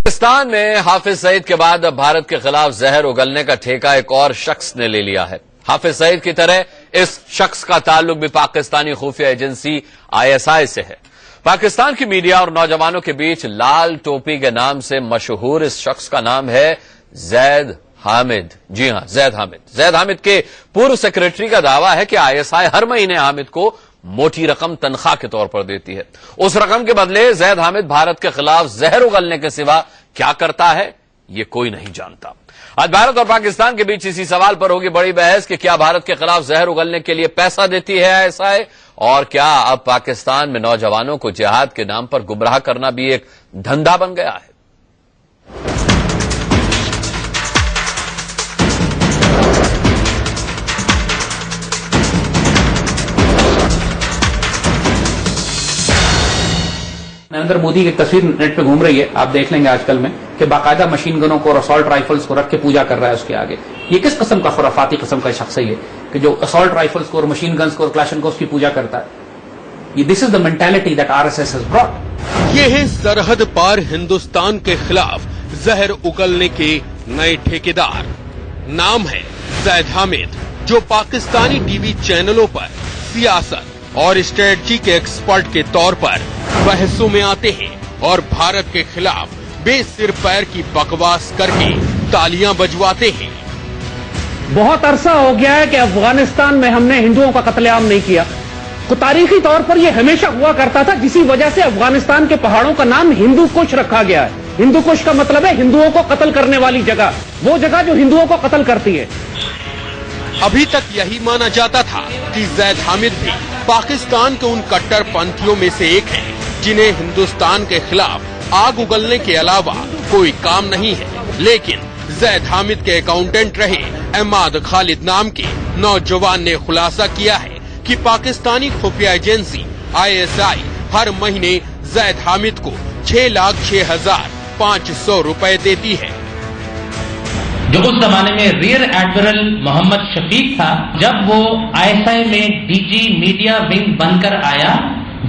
پاکستان میں حافظ سعید کے بعد اب بھارت کے خلاف زہر اگلنے کا ٹھیکہ ایک اور شخص نے لے لیا ہے۔ حافظ سعید کی طرح اس شخص کا تعلق بھی پاکستانی خفیہ ایجنسی ISI سے ہے۔ پاکستان کی میڈیا اور نوجوانوں کے بیچ لال ٹوپی کے نام سے مشہور اس شخص کا نام ہے زید حامد۔ جی ہاں، زید حامد۔ زید حامد کے پورو سیکرٹری کا دعویٰ ہے کہ ISI ہر مہینے حامد کو موٹی رقم تنخواہ کے طور پر دیتی ہے۔ اس رقم کے بدلے زید حامد بھارت کے خلاف زہر اگلنے کے سوا کیا کرتا ہے یہ کوئی نہیں جانتا۔ آج بھارت اور پاکستان کے بیچ اسی سوال پر ہوگی بڑی بحث کہ کیا بھارت کے خلاف زہر اگلنے کے لیے پیسہ دیتی ہے ISI، اور کیا اب پاکستان میں نوجوانوں کو جہاد کے نام پر گمراہ کرنا بھی ایک دھندا بن گیا ہے۔ نریندر مودی کی ایک تصویر نیٹ پہ گھوم رہی ہے، آپ دیکھ لیں گے آج کل میں، کہ باقاعدہ مشین گنوں کو اور اسالٹ رائفلز کو رکھ کے پوجا کر رہا ہے اس کے آگے۔ یہ کس قسم کا خرافاتی قسم کا شخص ہے یہ کہ جو اسالٹ رائفلز کو اور مشین گنز کو اور کلاشنکوف کی پوجا کرتا ہے؟ This is the mentality that RSS has brought۔ یہ ہے سرحد پار ہندوستان کے خلاف زہر اگلنے کے نئے ٹھیکیدار۔ نام ہے زید حامد، جو پاکستانی ٹی وی چینلوں پر سیاست اور اسٹریٹجی کے ایکسپرٹ کے طور پر بحثوں میں آتے ہیں اور بھارت کے خلاف بے سر پیر کی بکواس کر کے تالیاں بجواتے ہیں۔ بہت عرصہ ہو گیا ہے کہ افغانستان میں ہم نے ہندوؤں کا قتل عام نہیں کیا۔ تو تاریخی طور پر یہ ہمیشہ ہوا کرتا تھا، جسی وجہ سے افغانستان کے پہاڑوں کا نام ہندو کش رکھا گیا ہے۔ ہندو کش کا مطلب ہے ہندوؤں کو قتل کرنے والی جگہ، وہ جگہ جو ہندوؤں کو قتل کرتی ہے۔ ابھی تک یہی مانا جاتا تھا کہ زید حامد بھی پاکستان کے ان کٹر پنتھیوں میں سے ایک ہے جنہیں ہندوستان کے خلاف آگ اگلنے کے علاوہ کوئی کام نہیں ہے، لیکن زید حامد کے اکاؤنٹنٹ رہے عماد خالد نام کے نوجوان نے خلاصہ کیا ہے کہ پاکستانی خفیہ ایجنسی ISI ہر مہینے زید حامد کو 6,06,500 روپے دیتی ہے۔ جو اس زمانے میں ریئر ایڈمرل محمد شفیق تھا، جب وہ ISI میں DG میڈیا ونگ بن کر آیا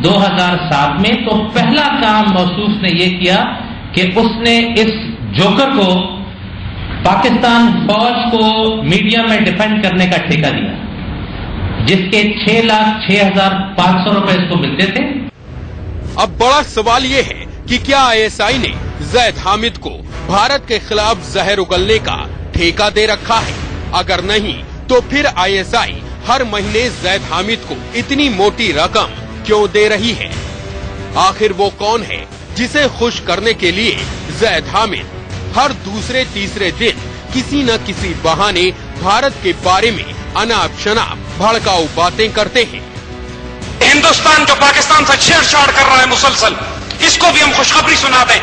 2007 میں، تو پہلا کام موصوف نے یہ کیا کہ اس نے اس جوکر کو پاکستان فوج کو میڈیا میں ڈیفینڈ کرنے کا ٹھیکہ دیا، جس کے 6,06,500 روپے اس کو ملتے تھے۔ اب بڑا سوال یہ ہے کہ کیا ISI نے زید حامد کو بھارت کے خلاف زہر اگلنے کا ٹھیکہ دے رکھا ہے؟ اگر نہیں تو پھر ISI ہر مہینے زید حامد کو اتنی موٹی رقم کیوں دے رہی ہے؟ آخر وہ کون ہے جسے خوش کرنے کے لیے زید حامد ہر دوسرے تیسرے دن کسی نہ کسی بہانے بھارت کے بارے میں اناپ شناپ بھڑکاؤ باتیں کرتے ہیں؟ ہندوستان جو پاکستان سے چھیڑ چھاڑ کر رہا ہے مسلسل، اس کو بھی ہم خوشخبری سنا دیں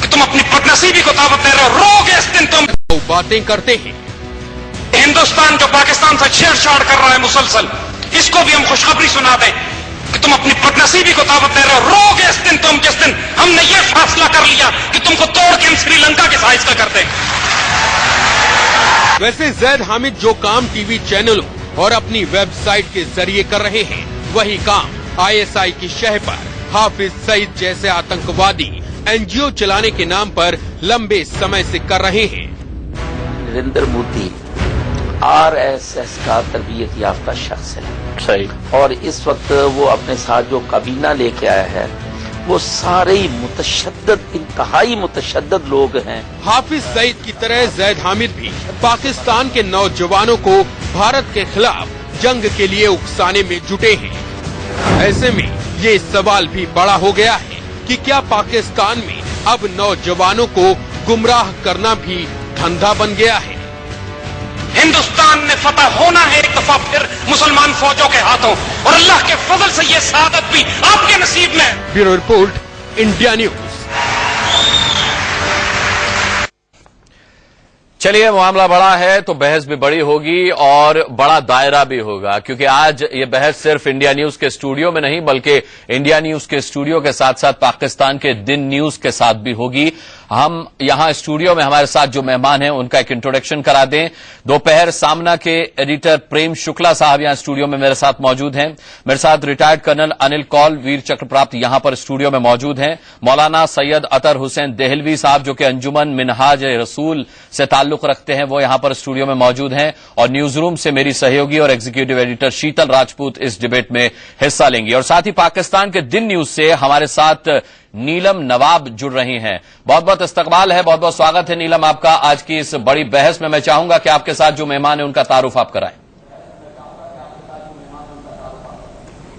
کہ تم اپنی بدنصیبی کو دعوت دے رہے ہو، رو گے اس دن تم۔ باتیں کرتے ہیں ہندوستان جو پاکستان سے چھیڑ چھاڑ کر رہا ہے مسلسل، اس کو بھی ہم خوشخبری سنا دیں کہ تم اپنی بدنصیبی کو دعوت دے رہے ہو، رو گے اس دن تم، جس دن ہم نے یہ فیصلہ کر لیا کہ تم کو توڑ کے ہم سری لنکا کے سائز کا کر دیں۔ ویسے زید حامد جو کام ٹی وی چینلوں اور اپنی ویب سائٹ کے ذریعے کر رہے ہیں، وہی کام ISI کی شہ پر حافظ سعید جیسے آتنکوادی NGO چلانے کے نام پر لمبے سمے سے کر رہے ہیں۔ نریندر مودی RSS کا تربیت یافتہ شخص ہے، صحیح، اور اس وقت وہ اپنے ساتھ جو کابینہ لے کے آیا ہے وہ سارے متشدد، انتہائی متشدد لوگ ہیں۔ حافظ سعید کی طرح زید حامد بھی پاکستان کے نوجوانوں کو بھارت کے خلاف جنگ کے لیے اکسانے میں جٹے ہیں۔ ایسے میں یہ سوال بھی بڑا ہو گیا ہے کہ کیا پاکستان میں اب نوجوانوں کو گمراہ کرنا بھی دھندا بن گیا ہے؟ ہندوستان نے فتح ہونا ہے ایک دفعہ پھر مسلمان فوجوں کے ہاتھوں، اور اللہ کے فضل سے یہ سعادت بھی آپ کے نصیب میں۔ Bureau report, India news. چلیے، معاملہ بڑا ہے تو بحث بھی بڑی ہوگی اور بڑا دائرہ بھی ہوگا، کیونکہ آج یہ بحث صرف انڈیا نیوز کے اسٹوڈیو میں نہیں بلکہ انڈیا نیوز کے اسٹوڈیو کے ساتھ ساتھ پاکستان کے دن نیوز کے ساتھ بھی ہوگی۔ हम यहां स्टूडियो में हमारे साथ जो मेहमान हैं उनका एक इंट्रोडक्शन करा दें। दोपहर सामना के एडिटर प्रेम शुक्ला साहब यहां स्टूडियो में मेरे साथ मौजूद हैं। मेरे साथ रिटायर्ड कर्नल अनिल कौल वीर चक्र प्राप्त यहां पर स्टूडियो में मौजूद हैं। मौलाना सैयद अतर हुसैन देहलवी साहब जो कि अंजुमन मिनहाज रसूल से ताल्लुक रखते हैं वो यहां पर स्टूडियो में मौजूद हैं। और न्यूज रूम से मेरी सहयोगी और एग्जीक्यूटिव एडिटर शीतल राजपूत इस डिबेट में हिस्सा लेंगी। और साथ ही पाकिस्तान के दिन न्यूज से हमारे साथ नीलम नवाब जुड़ रही हैं। बहुत बहुत इस्तकबाल है, बहुत बहुत स्वागत है नीलम आपका आज की इस बड़ी बहस में। मैं चाहूंगा कि आपके साथ जो मेहमान है उनका तारुफ आप कराएं।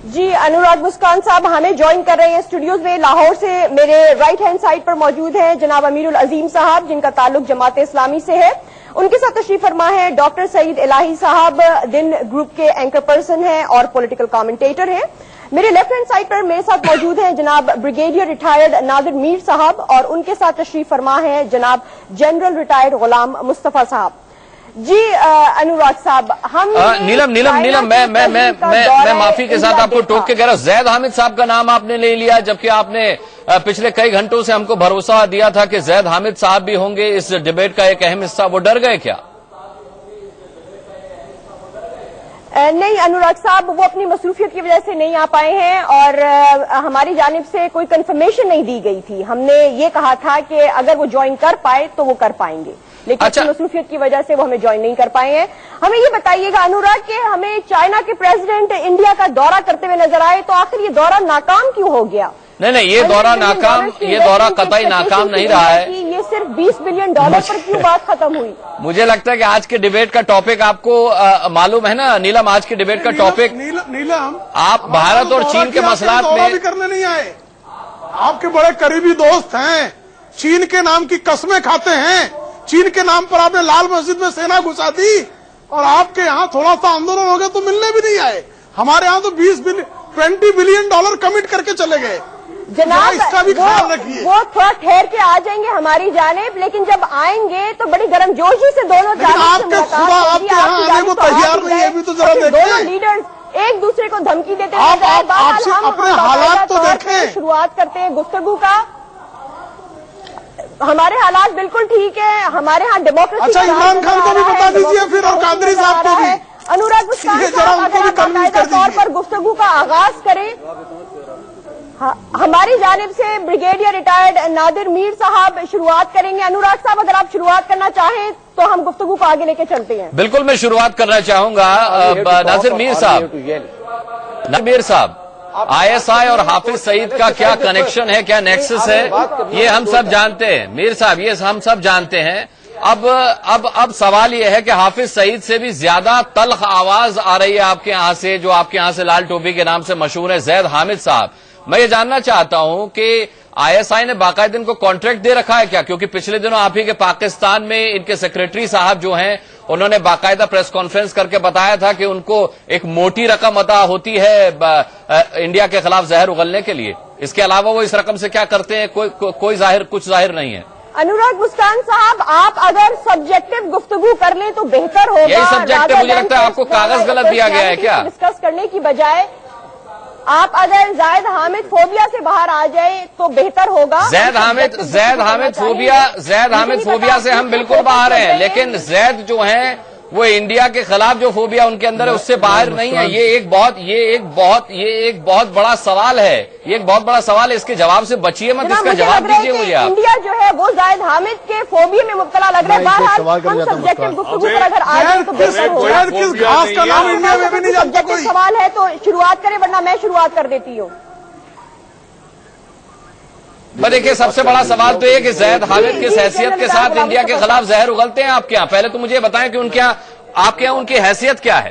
जी अनुराग मुस्कान साहब हमें ज्वाइन कर रहे हैं स्टूडियोज में। लाहौर से मेरे राइट हैंड साइड पर मौजूद हैं जनाब अमीरुल अजीम साहब जिनका ताल्लुक जमात इस्लामी से है। उनके साथ तशरीफ फरमा है डॉक्टर सईद इलाही साहब, दिन ग्रुप के एंकर पर्सन हैं और पॉलिटिकल कमेंटेटर हैं। मेरे लेफ्ट हैंड साइड पर मेरे साथ मौजूद हैं जनाब ब्रिगेडियर रिटायर्ड नादिर मीर साहब और उनके साथ तशरीफ फरमा है जनाब जनरल रिटायर्ड गुलाम मुस्तफा साहब। जी अनुराग साहब हम नीलम मैं माफी के साथ आपको टोक के कह रहा हूं, जैद हामिद साहब का नाम आपने ले लिया जबकि आपने पिछले कई घंटों से हमको भरोसा दिया था कि जैद हामिद साहब भी होंगे इस डिबेट का एक अहम हिस्सा। वो डर गए क्या? नहीं अनुराग साहब, वो अपनी मसरूफियत की वजह से नहीं आ पाए हैं और हमारी जानिब से कोई कंफर्मेशन नहीं दी गई थी। हमने ये कहा था कि अगर वो ज्वाइन कर पाए तो वो कर पाएंगे, लेकिन अपनी मसरूफियत की वजह से वो हमें ज्वाइन नहीं कर पाए हैं। हमें ये बताइएगा अनुराग कि हमें चाइना के प्रेसिडेंट इंडिया का दौरा करते हुए नजर आए, तो आखिर ये दौरा नाकाम क्यों हो गया? नहीं, ये दौरा कतई नाकाम नहीं रहा है। ये सिर्फ $20 बिलियन पर क्यों बात खत्म हुई? मुझे लगता है कि आज के डिबेट का टॉपिक आपको मालूम है ना नीलम, आज के डिबेट का टॉपिक नीलम आप भारत और चीन के मसलात में भी करने नहीं आए। आपके बड़े करीबी दोस्त हैं, चीन के नाम की कस्में खाते हैं, चीन के नाम पर आपने लाल मस्जिद में सेना घुसा दी और आपके यहाँ थोड़ा सा आंदोलन हो गया तो मिलने भी नहीं आए। हमारे यहाँ तो $20 बिलियन कमिट करके चले गए। जनाब इसका भी ख्याल रखिए। वो थोड़ा ठहर के आ जाएंगे हमारी जानिब, लेकिन जब आएंगे तो बड़ी गर्मजोशी से दोनों आपके यहाँ आने को तैयार नहीं है, भी तो जरा देखें। दोनों लीडर्स एक दूसरे को धमकी देते आप अपने हालात तो देखें। शुरुआत करते हैं गुफ्तगू का। हमारे हालात बिल्कुल ठीक है, हमारे यहाँ डेमोक्रेसी। अच्छा इमरान खान को भी बता दीजिए फिर और कादरी साहब को भी। अनुराग मुस्कान साहब तौर पर गुफ्तगू का आगाज करें। हमारी जानिब से ब्रिगेडियर रिटायर्ड नादिर मीर साहब शुरुआत करेंगे। अनुराग साहब अगर आप शुरुआत करना चाहें तो हम गुफ्तगू को आगे लेके चलते हैं। बिल्कुल मैं शुरुआत करना चाहूंगा। नादिर मीर साहब ISI और हाफिज सईद का क्या कनेक्शन है, क्या नेक्सस है, ये हम सब जानते हैं। मीर साहब ये हम सब जानते हैं। अब सवाल ये है कि हाफिज सईद से भी ज्यादा तल्ख आवाज आ रही है आपके यहाँ से, जो आपके यहाँ से लाल टोपी के नाम से मशहूर है, जैद हामिद साहब। मैं ये जानना चाहता हूं कि ISI ने बाकायदा इनको कॉन्ट्रैक्ट दे रखा है क्या? क्योंकि पिछले दिनों आप ही के पाकिस्तान में इनके सेक्रेटरी साहब जो हैं उन्होंने बाकायदा प्रेस कॉन्फ्रेंस करके बताया था कि उनको एक मोटी रकम अता होती है इंडिया के खिलाफ जहर उगलने के लिए। इसके अलावा वो इस रकम से क्या करते हैं कुछ जाहिर नहीं है। अनुराग मुस्कान साहब, आप अगर सब्जेक्टिव गुफ्तगू कर लें तो बेहतर होगा। यही सब्जेक्टिव मुझे लगता है आपको कागज गलत दिया गया है क्या? डिस्कस करने की बजाय आप अगर जैद हामिद फोबिया से बाहर आ जाए तो बेहतर होगा। जैद हामिद फोबिया से हम बिल्कुल बाहर हैं, लेकिन जैद जो हैं वो इंडिया के खिलाफ जो फोबिया उनके अंदर है उससे बाहर नहीं है। ये एक बहुत बड़ा सवाल है। ये एक बहुत बड़ा सवाल है, इसके जवाब से बचिए मत, इसका जवाब दीजिए मुझे आप। इंडिया जो है वो जैद हामिद के फोबिया में मुब्तला लग रहा है। बहरहाल हम सब्जेक्टिव गुफ्तगू पर अगर आ जाए तो बेहतर होगा। सब्जेक्टिव सवाल है तो शुरुआत करें, वरना मैं शुरुआत कर देती हूँ। देखिए सबसे बड़ा सवाल तो ये कि जैद हामिद किस हैसियत के साथ इंडिया के खिलाफ जहर उगलते हैं आपके यहाँ? पहले तो मुझे बताएं कि आपके यहाँ उनकी हैसियत क्या है?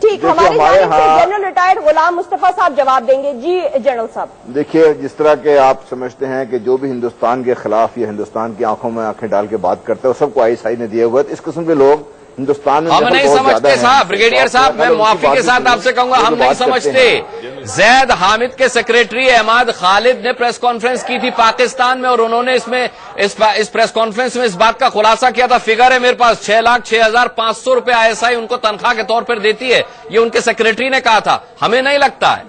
ठीक, हमारे जनरल रिटायर्ड गुलाम मुस्तफा साहब जवाब देंगे। जी जनरल साहब। देखिए, जिस तरह के आप समझते हैं कि जो भी हिंदुस्तान के खिलाफ या हिंदुस्तान की आंखों में आंखें डाल के बात करते हैं सबको ISI ने दिए हुए। इस किस्म के लोग हिंदुस्तान में हम नहीं समझते साहब। ब्रिगेडियर साहब मैं मुआफी के साथ आपसे कहूंगा, हम नहीं समझते। जैद हामिद के सेक्रेटरी अहमद खालिद ने प्रेस कॉन्फ्रेंस की थी पाकिस्तान में और उन्होंने इस प्रेस कॉन्फ्रेंस में इस बात का खुलासा किया था। फिगर है मेरे पास, 6,06,500 रुपए ISI उनको तनख्वाह के तौर पर देती है। ये उनके सेक्रेटरी ने कहा था, हमें नहीं लगता है।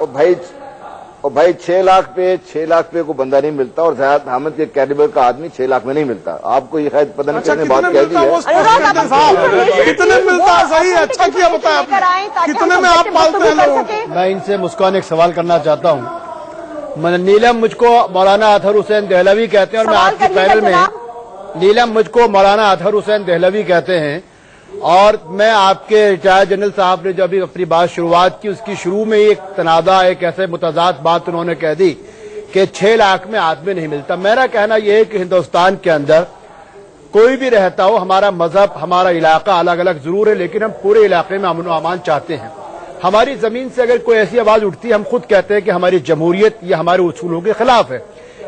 और भाई 6 लाख पे को बंदा नहीं मिलता, और ज़ैद हामिद के कैलिबर का आदमी 6 लाख में नहीं मिलता। आपको ये शायद पता नहीं कितने बात कह दी है। कितने मिलता है? सही, अच्छा किया बताया आपने। कितने में आप पालते हैं लोग? मैं इनसे मुस्कान एक सवाल करना चाहता हूँ। नीलम मुझको मौलाना अतहर हुसैन दहलवी कहते हैं, और मैं आपके पैनल में नीलम मुझको मौलाना अतहर हुसैन दहलवी कहते हैं, और मैं आपके रिटायर्ड जनरल साहब ने जो अभी अपनी बात शुरुआत की, उसकी शुरू में एक तनाज़ा, एक ऐसे मुतज़ाद बात उन्होंने कह दी कि 6 लाख में आदमी नहीं मिलता। मेरा कहना यह है कि हिंदुस्तान के अंदर कोई भी रहता हो, हमारा मजहब, हमारा इलाका अलग अलग जरूर है, लेकिन हम पूरे इलाके में अमन व अमान चाहते हैं। हमारी जमीन से अगर कोई ऐसी आवाज उठती है, हम खुद कहते हैं कि हमारी जमहूरियत ये हमारे उसूलों के खिलाफ है।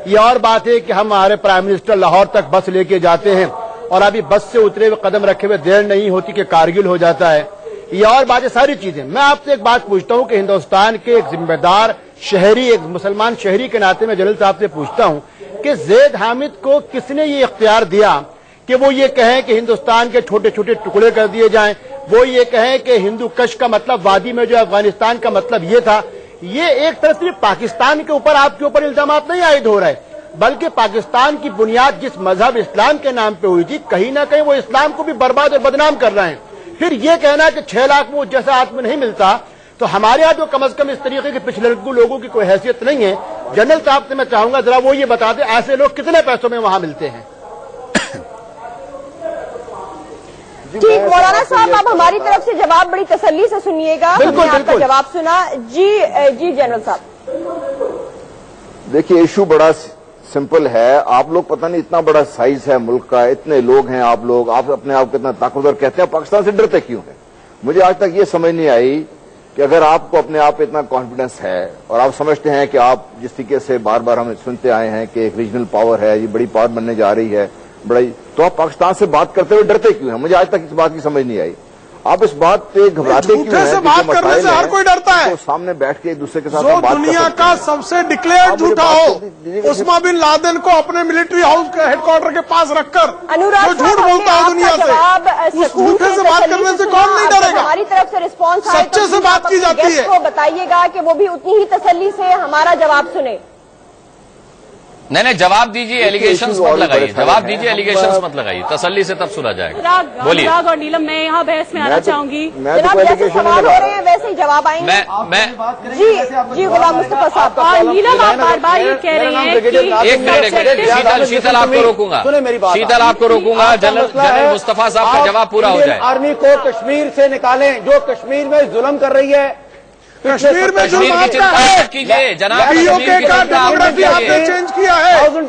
ये और बात है कि हम हमारे प्राइम मिनिस्टर लाहौर तक बस लेके जाते हैं, और अभी बस से उतरे हुए कदम रखे हुए देर नहीं होती कि कारगिल हो जाता है। ये और बातें सारी चीजें। मैं आपसे एक बात पूछता हूं कि हिंदुस्तान के एक जिम्मेदार शहरी, एक मुसलमान शहरी के नाते मैं जनरल साहब से पूछता हूं कि ज़ैद हामिद को किसने ये इख्तियार दिया कि वो ये कहें कि हिंदुस्तान के छोटे छोटे टुकड़े कर दिए जाएं, वो ये कहें कि हिंदू कश का मतलब वादी में जो अफगानिस्तान का मतलब ये था। ये एक तरफ सिर्फ पाकिस्तान के ऊपर, आपके ऊपर इल्जाम नहीं आयद हो रहे, बल्कि पाकिस्तान की बुनियाद जिस मजहब इस्लाम के नाम पे हुई थी, कहीं ना कहीं वो इस्लाम को भी बर्बाद और बदनाम कर रहे हैं। फिर ये कहना कि 6 लाख में वो जैसा आदमी नहीं मिलता, तो हमारे यहाँ तो कम से कम इस तरीके के पिछले लोगों की कोई हैसियत नहीं है। जनरल साहब से मैं चाहूंगा जरा वो ये बता दें, ऐसे लोग कितने पैसों में वहां मिलते हैं। ठीक, मौलाना साहब आप हमारी तरफ से जवाब बड़ी तसल्ली से सुनिएगा। हमने आपका जवाब सुना। जी जनरल साहब, देखिए इशू बड़ा सिंपल है। आप लोग पता नहीं, इतना बड़ा साइज है मुल्क का, इतने लोग हैं आप लोग, आप अपने आप को इतना ताकतवर कहते हैं, पाकिस्तान से डरते क्यों हैं? मुझे आज तक ये समझ नहीं आई कि अगर आपको अपने आप पे इतना कॉन्फिडेंस है और आप समझते हैं कि आप जिस तरीके से बार बार हम सुनते आए हैं कि एक रीजनल पावर है, ये बड़ी पावर बनने जा रही है, तो आप पाकिस्तान से बात करते हुए डरते क्यों हैं? मुझे आज तक इस बात की समझ नहीं आई। आप इस बात पे घबराते क्यों हैं? से बात करने से हर कोई डरता है। तो सामने बैठ के एक दूसरे के साथ जो दुनिया का सबसे डिक्लेयर्ड झूठा हो, उस्मा बिन लादेन को अपने मिलिट्री हाउस के हेडक्वार्टर के पास रखकर जो झूठ बोलता है दुनिया से, उस झूठे से बात करने से कौन नहीं डरेगा? हमारी तरफ से रिस्पॉन्स सच्चे से बात की जाती है। तो बताइएगा कि वो भी उतनी ही तसल्ली से हमारा जवाब सुने। नहीं, जवाब दीजिए, एलिगेशंस मत लगाइए, जवाब दीजिए, एलिगेशंस मत लगाइए, तसल्ली से तब सुना जाएगा। बोलिए। अनुराग और नीलम, मैं यहाँ बहस में आना चाहूंगी। जनाब जैसे सवाल हो रहे हैं वैसे ही जवाब आएंगे। जी गुलाम मुस्तफा साहब। नीलम आप बार बार ये कह रहे हैं कि एक मिनट, शीतल आपको रोकूंगा, शीतल आपको रोकूंगा, जनरल मुस्तफा साहब का जवाब पूरा हो जाए। आर्मी को कश्मीर से निकालें, जो कश्मीर में जुल्म कर रही है। कश्मीर में कश्मीर की चिंता मत कीजिए जनाब, कश्मीर की चिंता मत कीजिए, चेंज किया है। कश्मीर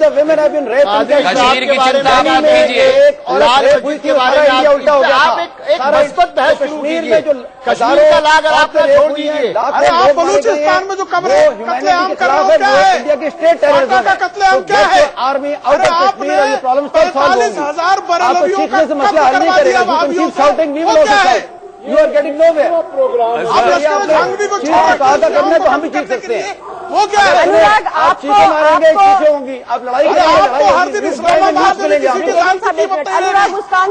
की चिंता मत कीजिए। कश्मीर में जो कश्मीर का लाग छोड़ दीजिए। अरे आप बलूचिस्तान में जो कत्लेआम कर रहे हो क्या है? इंडिया की स्टेट टेररिज्म का कत्लेआम क्या है? आर्मी अरे आपने 45,000 बरेलवियों का मसला हल नहीं करेगा। You are getting nowhere. आप लश्कर जंगी को करना तो हम भी जीत सकते हैं। वो क्या है? अनुराग आप चीखें मारेंगे, चीखें होंगी, आप लड़ाई करेंगे, आपको हर दिन इस्लामाबाद में किसी की जान से कीमत नहीं है।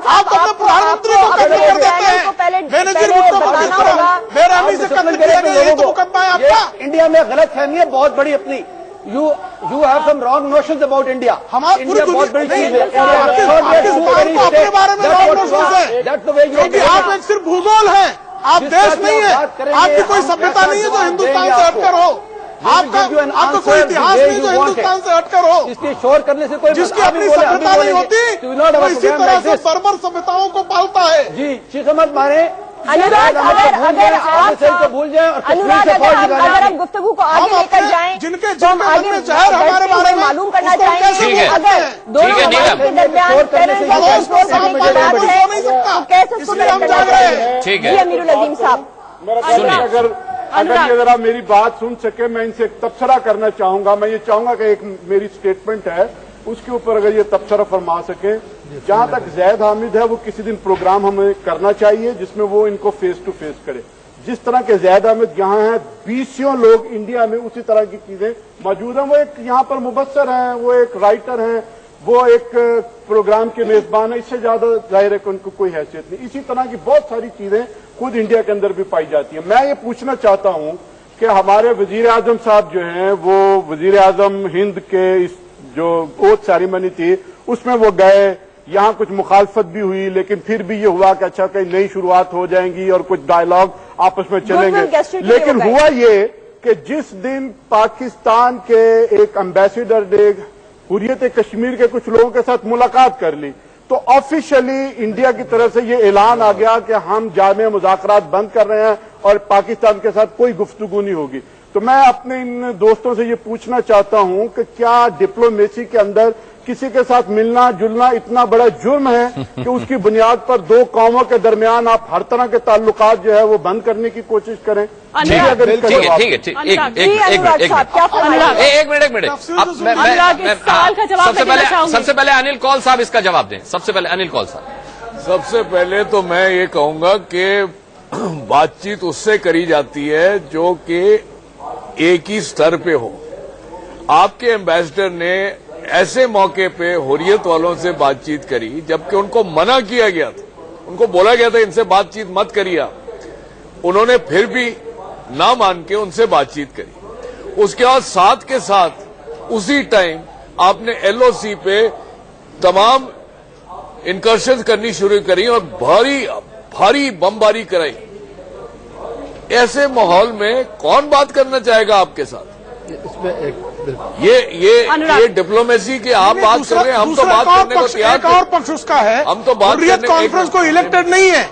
आप अपने प्रधानमंत्री को कत्ल कर देते हैं, बेनजीर भुट्टो को किस तरह बेरहमी से कत्ल किया गया, ये तो मुकदमा है आपका। इंडिया में गलत फहमी है बहुत बड़ी अपनी। You have some wrong notions about India. हमारी पूरी बहुत बड़ी चीज है। पाकिस्तान को अपने बारे में रॉन्ग नोशंस है, क्योंकि आप एक सिर्फ भूगोल है, आप देश नहीं है। आपकी कोई सभ्यता नहीं है जो हिंदुस्तान से हटकर हो। आपका कोई इतिहास नहीं जो हिंदुस्तान से हटकर हो। इसलिए शोर करने से कोई जिसकी अपनी सभ्यता नहीं होती, वो इसी तरह से बर्बर सभ्यताओं को पालता है। जी चीखें मत मारे। अनुराग अगर आप भूल जाए और अनुराग अगर हम गुफ्तगू को आगे लेकर जाएं, जिनके आगे जहर हमारे बारे में मालूम करना चाहेंगे कि अगर दोनों के दरमियान कैसे अमीरुल अजीम साहब। अगर ये जरा मेरी बात सुन सके, मैं इनसे एक तबसरा करना चाहूंगा। मैं ये चाहूंगा कि एक मेरी स्टेटमेंट है उसके ऊपर अगर ये तबसरा फरमा सके। जहां तक ज़ैद हामिद है, वो किसी दिन प्रोग्राम हमें करना चाहिए जिसमें वो इनको फेस टू फेस करे। जिस तरह के ज़ैद हामिद यहाँ हैं, 20 लोग इंडिया में उसी तरह की चीजें मौजूद हैं। वो एक यहाँ पर मुबस्सर हैं, वो एक राइटर हैं, वो एक प्रोग्राम के मेजबान है। इससे ज्यादा जाहिर है कि उनको कोई हैसियत नहीं। इसी तरह की बहुत सारी चीजें खुद इंडिया के अंदर भी पाई जाती है। मैं ये पूछना चाहता हूं کہ ہمارے وزیر اعظم صاحب جو ہیں وہ وزیر اعظم ہند کے اس جو اوتھ سیریمنی تھی اس میں وہ گئے، یہاں کچھ مخالفت بھی ہوئی، لیکن پھر بھی یہ ہوا کہ اچھا کہیں نئی شروعات ہو جائیں گی اور کچھ ڈائیلاگ آپس میں چلیں گے. لیکن ہوا یہ کہ جس دن پاکستان کے ایک امبیسڈر نے حریت کشمیر کے کچھ لوگوں کے ساتھ ملاقات کر لی تو آفیشلی انڈیا کی طرف سے یہ اعلان آ گیا کہ ہم جامع مذاکرات بند کر رہے ہیں اور پاکستان کے ساتھ کوئی گفتگو نہیں ہوگی. تو میں اپنے ان دوستوں سے یہ پوچھنا چاہتا ہوں کہ کیا ڈپلومیسی کے اندر کسی کے ساتھ ملنا جلنا اتنا بڑا جرم ہے کہ اس کی بنیاد پر دو قوموں کے درمیان آپ ہر طرح کے تعلقات جو ہے وہ بند کرنے کی کوشش کریں؟ سب سے پہلے انل کول صاحب اس کا جواب دیں. سب سے پہلے انل کول صاحب. سب سے پہلے تو میں یہ کہوں گا کہ بات چیت اس سے کری جاتی ہے جو کہ ایک ہی سطر پہ ہو. آپ کے ایمبیسڈر نے ایسے موقع پہ حریت والوں سے بات چیت کری جبکہ ان کو منع کیا گیا تھا، ان کو بولا گیا تھا ان سے بات چیت مت کریے. انہوں نے پھر بھی نہ مان کے ان سے بات چیت کری. اس کے بعد ساتھ کے ساتھ اسی ٹائم آپ نے ایل او سی پہ تمام انکرشن کرنی شروع کری اور بھاری بمباری کرائی. ایسے ماحول میں کون بات کرنا چاہے گا آپ کے ساتھ؟ یہ ڈپلومیسی کی آپ بات کر رہے ہیں، ہم تو بات کرنے کو تیار. ایک اور پکش اس کا ہے، ہم تو حریت کانفرنس کو الیکٹڈ نہیں ہے،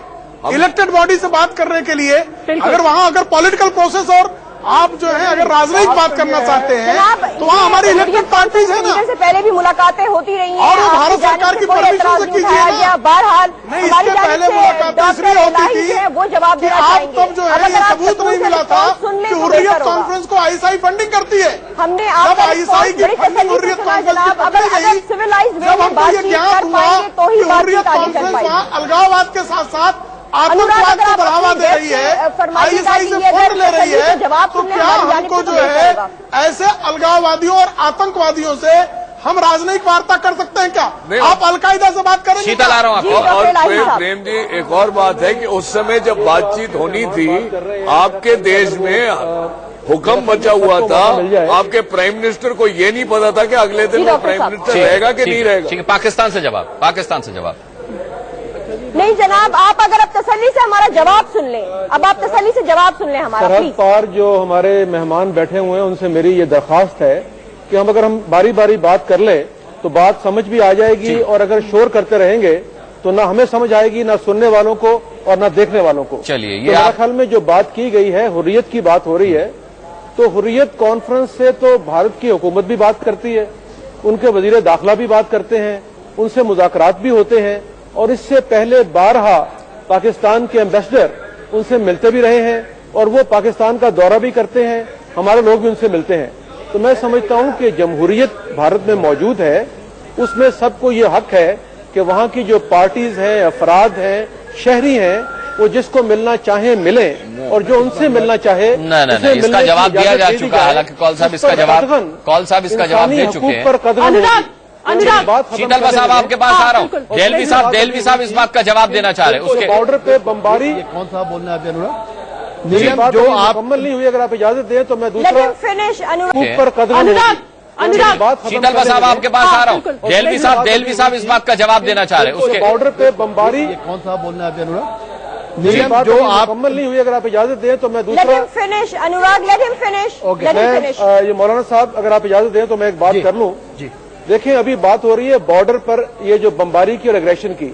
الیکٹڈ باڈی سے بات کرنے کے لیے اگر وہاں اگر پولیٹیکل پروسیس اور آپ جو ہے اگر راجنیتک بات کرنا چاہتے ہیں تو وہاں ہماری الیکٹڈ پارٹیز ہے نا، سے پہلے بھی ملاقاتیں ہوتی رہی ہیں اور وہ بھارت سرکار کی پرمیشن سے کیجیے نا. بہرحال نہیں، اس سے پہلے ملاقاتیں اس لیے ہوتی تھی وہ جواب کہ آپ تب جو ہے یہ ثبوت نہیں ملا تھا کہ حریت کانفرنس کو آئی ایس آئی فنڈنگ کرتی ہے. ہم نے جب آئی ایس آئی کی فنڈنگ حریت کانفرنس کی پکڑی گئی جب ہم کو یہ گیان ہوا کہ حریت کانفرنس وہاں الگاواد کے ساتھ ساتھ آتنکواد کو بڑھاوا دے رہی ہے، آئی ایس آئی سے فنڈ لے رہی ہے، تو کیا ہم کو جو ہے ایسے الگاوادیوں اور آتنکوادیوں سے ہم راجنیتک وارتا کر سکتے ہیں کیا؟ آپ القاعدہ سے بات کریں گے؟ اور پریم جی ایک اور بات ہے کہ اس سمے جب بات چیت ہونی تھی آپ کے دیش میں حکم بچا ہوا تھا، آپ کے پرائم منسٹر کو یہ نہیں پتا تھا کہ اگلے دن وہ پرائم منسٹر رہے گا کہ نہیں رہے گا. پاکستان سے جواب. نہیں جناب، آپ اگر اب تسلی سے ہمارا جواب سن لیں، اب آپ تسلی سے جواب سن لیں ہمارا. سرحد پار جو ہمارے مہمان بیٹھے ہوئے ہیں ان سے میری یہ درخواست ہے کہ اگر ہم باری باری بات کر لیں تو بات سمجھ بھی آ جائے گی، اور اگر شور کرتے رہیں گے تو نہ ہمیں سمجھ آئے گی، نہ سننے والوں کو اور نہ دیکھنے والوں کو. چلیے میرے خیال میں جو بات کی گئی ہے حریت کی بات ہو رہی ہے، تو حریت کانفرنس سے تو بھارت کی حکومت بھی بات کرتی ہے، ان کے وزیر داخلہ بھی بات کرتے ہیں، ان سے مذاکرات بھی ہوتے ہیں، اور اس سے پہلے بارہا پاکستان کے ایمبیسڈر ان سے ملتے بھی رہے ہیں اور وہ پاکستان کا دورہ بھی کرتے ہیں، ہمارے لوگ بھی ان سے ملتے ہیں. تو میں سمجھتا ہوں کہ جمہوریت بھارت میں موجود ہے، اس میں سب کو یہ حق ہے کہ وہاں کی جو پارٹیز ہیں، افراد ہیں، شہری ہیں، وہ جس کو ملنا چاہیں ملیں، اور جو ان سے ملنا چاہے اس کا جواب دیا جا چکا ہے. حالانکہ کول صاحب اس کا جواب دے چکے ہیں. شیتل صاحب آپ کے پاس آ رہا ہوں. دہلوی صاحب اس بات کا جواب دینا چاہ رہے ہیں. اس کے بارڈر پہ بمباری کون صاحب بولنا ہے آپ جو آپ مکمل نہیں ہوئی، اگر آپ اجازت دیں تو میں دوسرا پر قدم. شیتل صاحب آپ کے پاس آ رہا ہوں. دہلوی صاحب اس بات کا جواب دینا چاہ رہے ہیں. اس کے بارڈر پہ بمباری کون صاحب بولنا ہے جو آپ مکمل نہیں ہوئی، اگر آپ اجازت دیں تو میں دوسرا. یہ مولانا صاحب اگر آپ اجازت دیں تو میں ایک بات کر لوں. دیکھیں ابھی بات ہو رہی ہے بارڈر پر یہ جو بمباری کی اور اگریشن کی.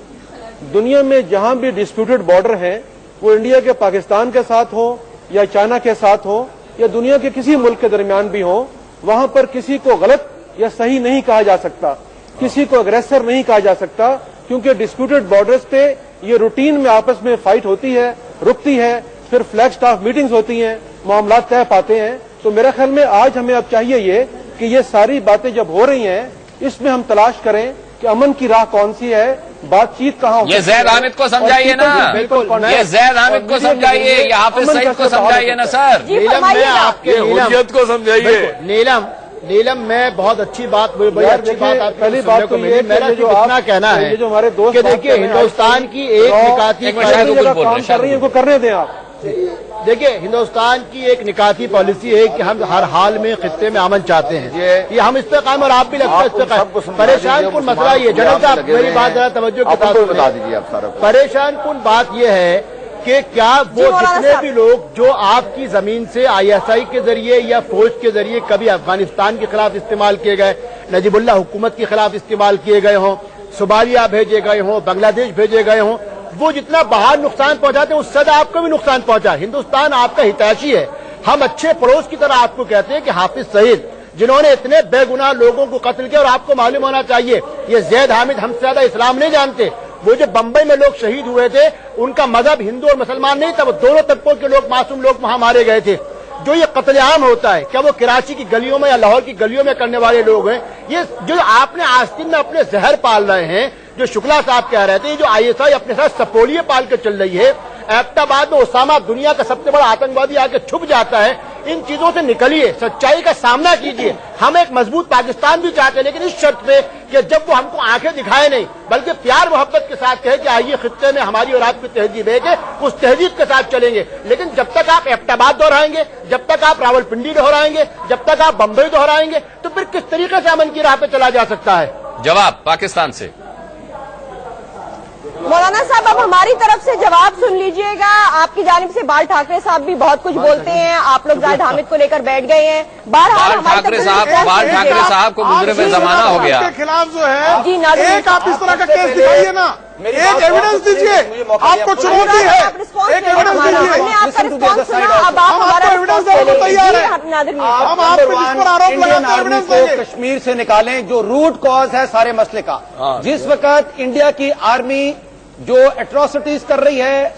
دنیا میں جہاں بھی ڈسپیوٹڈ بارڈر ہیں، وہ انڈیا کے پاکستان کے ساتھ ہوں یا چائنا کے ساتھ ہوں یا دنیا کے کسی ملک کے درمیان بھی ہوں، وہاں پر کسی کو غلط یا صحیح نہیں کہا جا سکتا، کسی کو اگریسر نہیں کہا جا سکتا، کیونکہ ڈسپیوٹڈ بارڈرز پہ یہ روٹین میں آپس میں فائٹ ہوتی ہے، رکتی ہے، پھر فلیگ سٹاف میٹنگز ہوتی ہیں، معاملات طے پاتے ہیں. تو میرا خیال میں آج ہمیں اب چاہیے یہ کہ یہ ساری باتیں جب ہو رہی ہیں اس میں ہم تلاش کریں کہ امن کی راہ کون سی ہے، بات چیت کہاں ہو. یہ زید حامد کو سمجھائیے نا، یہ زید حامد کو سمجھائیے، یہ حافظ سعید کو سمجھائیے نا سر. نیلم میں آپ کے حریت کو سمجھائیے. نیلم میں بہت اچھی بات، پہلی بات تو یہ میرا جو اتنا کہنا ہے جو ہمارے دوست کہ دیکھیے ہندوستان کی ایک نکاتی کام کر رہی ہیں ان کو کرنے دیں آپ. دیکھیے हिंदुस्तान की एक निकाती पॉलिसी है कि हम हर हाल में खित्ते में अमन चाहते हैं, ये हम इस पे कायम, और आप भी लगता है इस पे कायम। परेशान कुन मसला ये, जनरल साहब मेरी बात जरा तवज्जो के साथ बता दीजिए आप सारा। परेशान कुन बात ये है कि क्या वो जितने भी लोग जो आपकी जमीन से ISI के जरिए या फौज के जरिए कभी अफगानिस्तान के खिलाफ इस्तेमाल किए गए, नजीबुल्ला हुकूमत के खिलाफ इस्तेमाल किए गए हों, सोमालिया भेजे गए हों, बांग्लादेश भेजे गए हों, वो जितना बाहर नुकसान पहुंचाते हैं उससे ज्यादा आपको भी नुकसान पहुंचा। हिंदुस्तान आपका हितैषी है, हम अच्छे पड़ोस की तरह आपको कहते हैं कि हाफिज सईद जिन्होंने इतने बेगुनाह लोगों को कत्ल किया, और आपको मालूम होना चाहिए ये जैद हामिद हमसे ज्यादा इस्लाम नहीं जानते, वो जो बंबई में लोग शहीद हुए थे उनका मजहब हिंदू और मुसलमान नहीं था, वो दोनों तबकों के लोग, मासूम लोग वहां मारे गए थे। जो ये कत्लेआम होता है, क्या वो कराची की गलियों में या लाहौर की गलियों में करने वाले लोग हैं? ये जो आपने आस्तीन में अपने जहर पाल रहे हैं, जो शुक्ला साहब कह रहे थे, ये जो ISI अपने साथ सपोलिये पाल कर चल रही है, एबटाबाद में ओसामा दुनिया का सबसे बड़ा आतंकवादी आके छुप जाता है, इन चीजों से निकलिए, सच्चाई का सामना कीजिए। हम एक मजबूत पाकिस्तान भी चाहते हैं, लेकिन इस शर्त पे कि जब वो हमको आंखें दिखाए नहीं बल्कि प्यार मोहब्बत के साथ कहे कि आइए खित्ते में हमारी और आपकी तहजीब है कि उस तहजीब के साथ चलेंगे। लेकिन जब तक आप एबटाबाद दोहराएंगे, जब तक आप रावलपिंडी दोहराएंगे, जब तक आप बंबई दोहराएंगे, तो फिर किस तरीके से अमन की राह पे चला जा सकता है? जवाब पाकिस्तान से। मौलाना साहब अब हमारी तरफ से जवाब सुन लीजिएगा। आपकी जानिब से बाल ठाकरे साहब भी बहुत कुछ बोलते हैं, आप लोग जाहिद हामिद को लेकर बैठ गए हैं। बाल ठाकरे साहब को गुजरे में जमाना हो गया के खिलाफ जो है जी एक आप इस तरह का केस दिखाइए ना, एक एविडेंस दीजिए, आपको चुनौती है, एक एविडेंस दीजिए, आपका रिस्पॉन्स सुना, अब आप हमारा एविडेंस देने को तैयार है। हम आप जिस पर आरोप लगाते हैं एविडेंस देंगे। कश्मीर से निकालें जो रूट कॉज है सारे मसले का। जिस वक्त इंडिया की आर्मी जो एट्रोसिटीज कर रही है,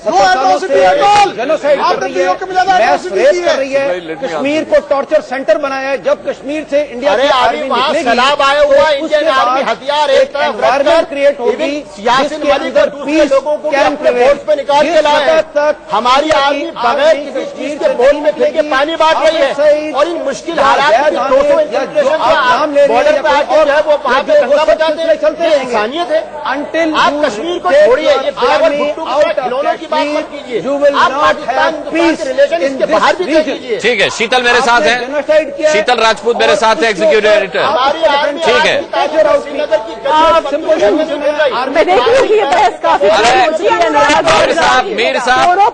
जेनोसाइड कर रही है, मैस रेप कर रही है, कश्मीर को टॉर्चर सेंटर बनाया है, जब कश्मीर से इंडिया की आर्मी निकलेगी सैलाब आया हुआ इंडियन आर्मी हथियार एक एनवायरमेंट क्रिएट होगी जिसके अंदर पीस कैंप पे निकाल के लाए तक हमारी आर्मी बगैर किसी चीज के बोल में फेंके पानी बांट रही है, और इन मुश्किल हालात में बॉर्डर पे आके जो है वो वहां पे दंगा बचाते हैं, चलते हैं, इंसानियत है। अंटिल आप कश्मीर को छोड़िए, ये खिलौनों की बात मत कीजिए, आप पाकिस्तान के रिलेशन इसके बाहर भी कीजिए। ठीक है, शीतल मेरे साथ है, शीतल राजपूत मेरे साथ है, एग्जीक्यूटिव एडिटर। ठीक है,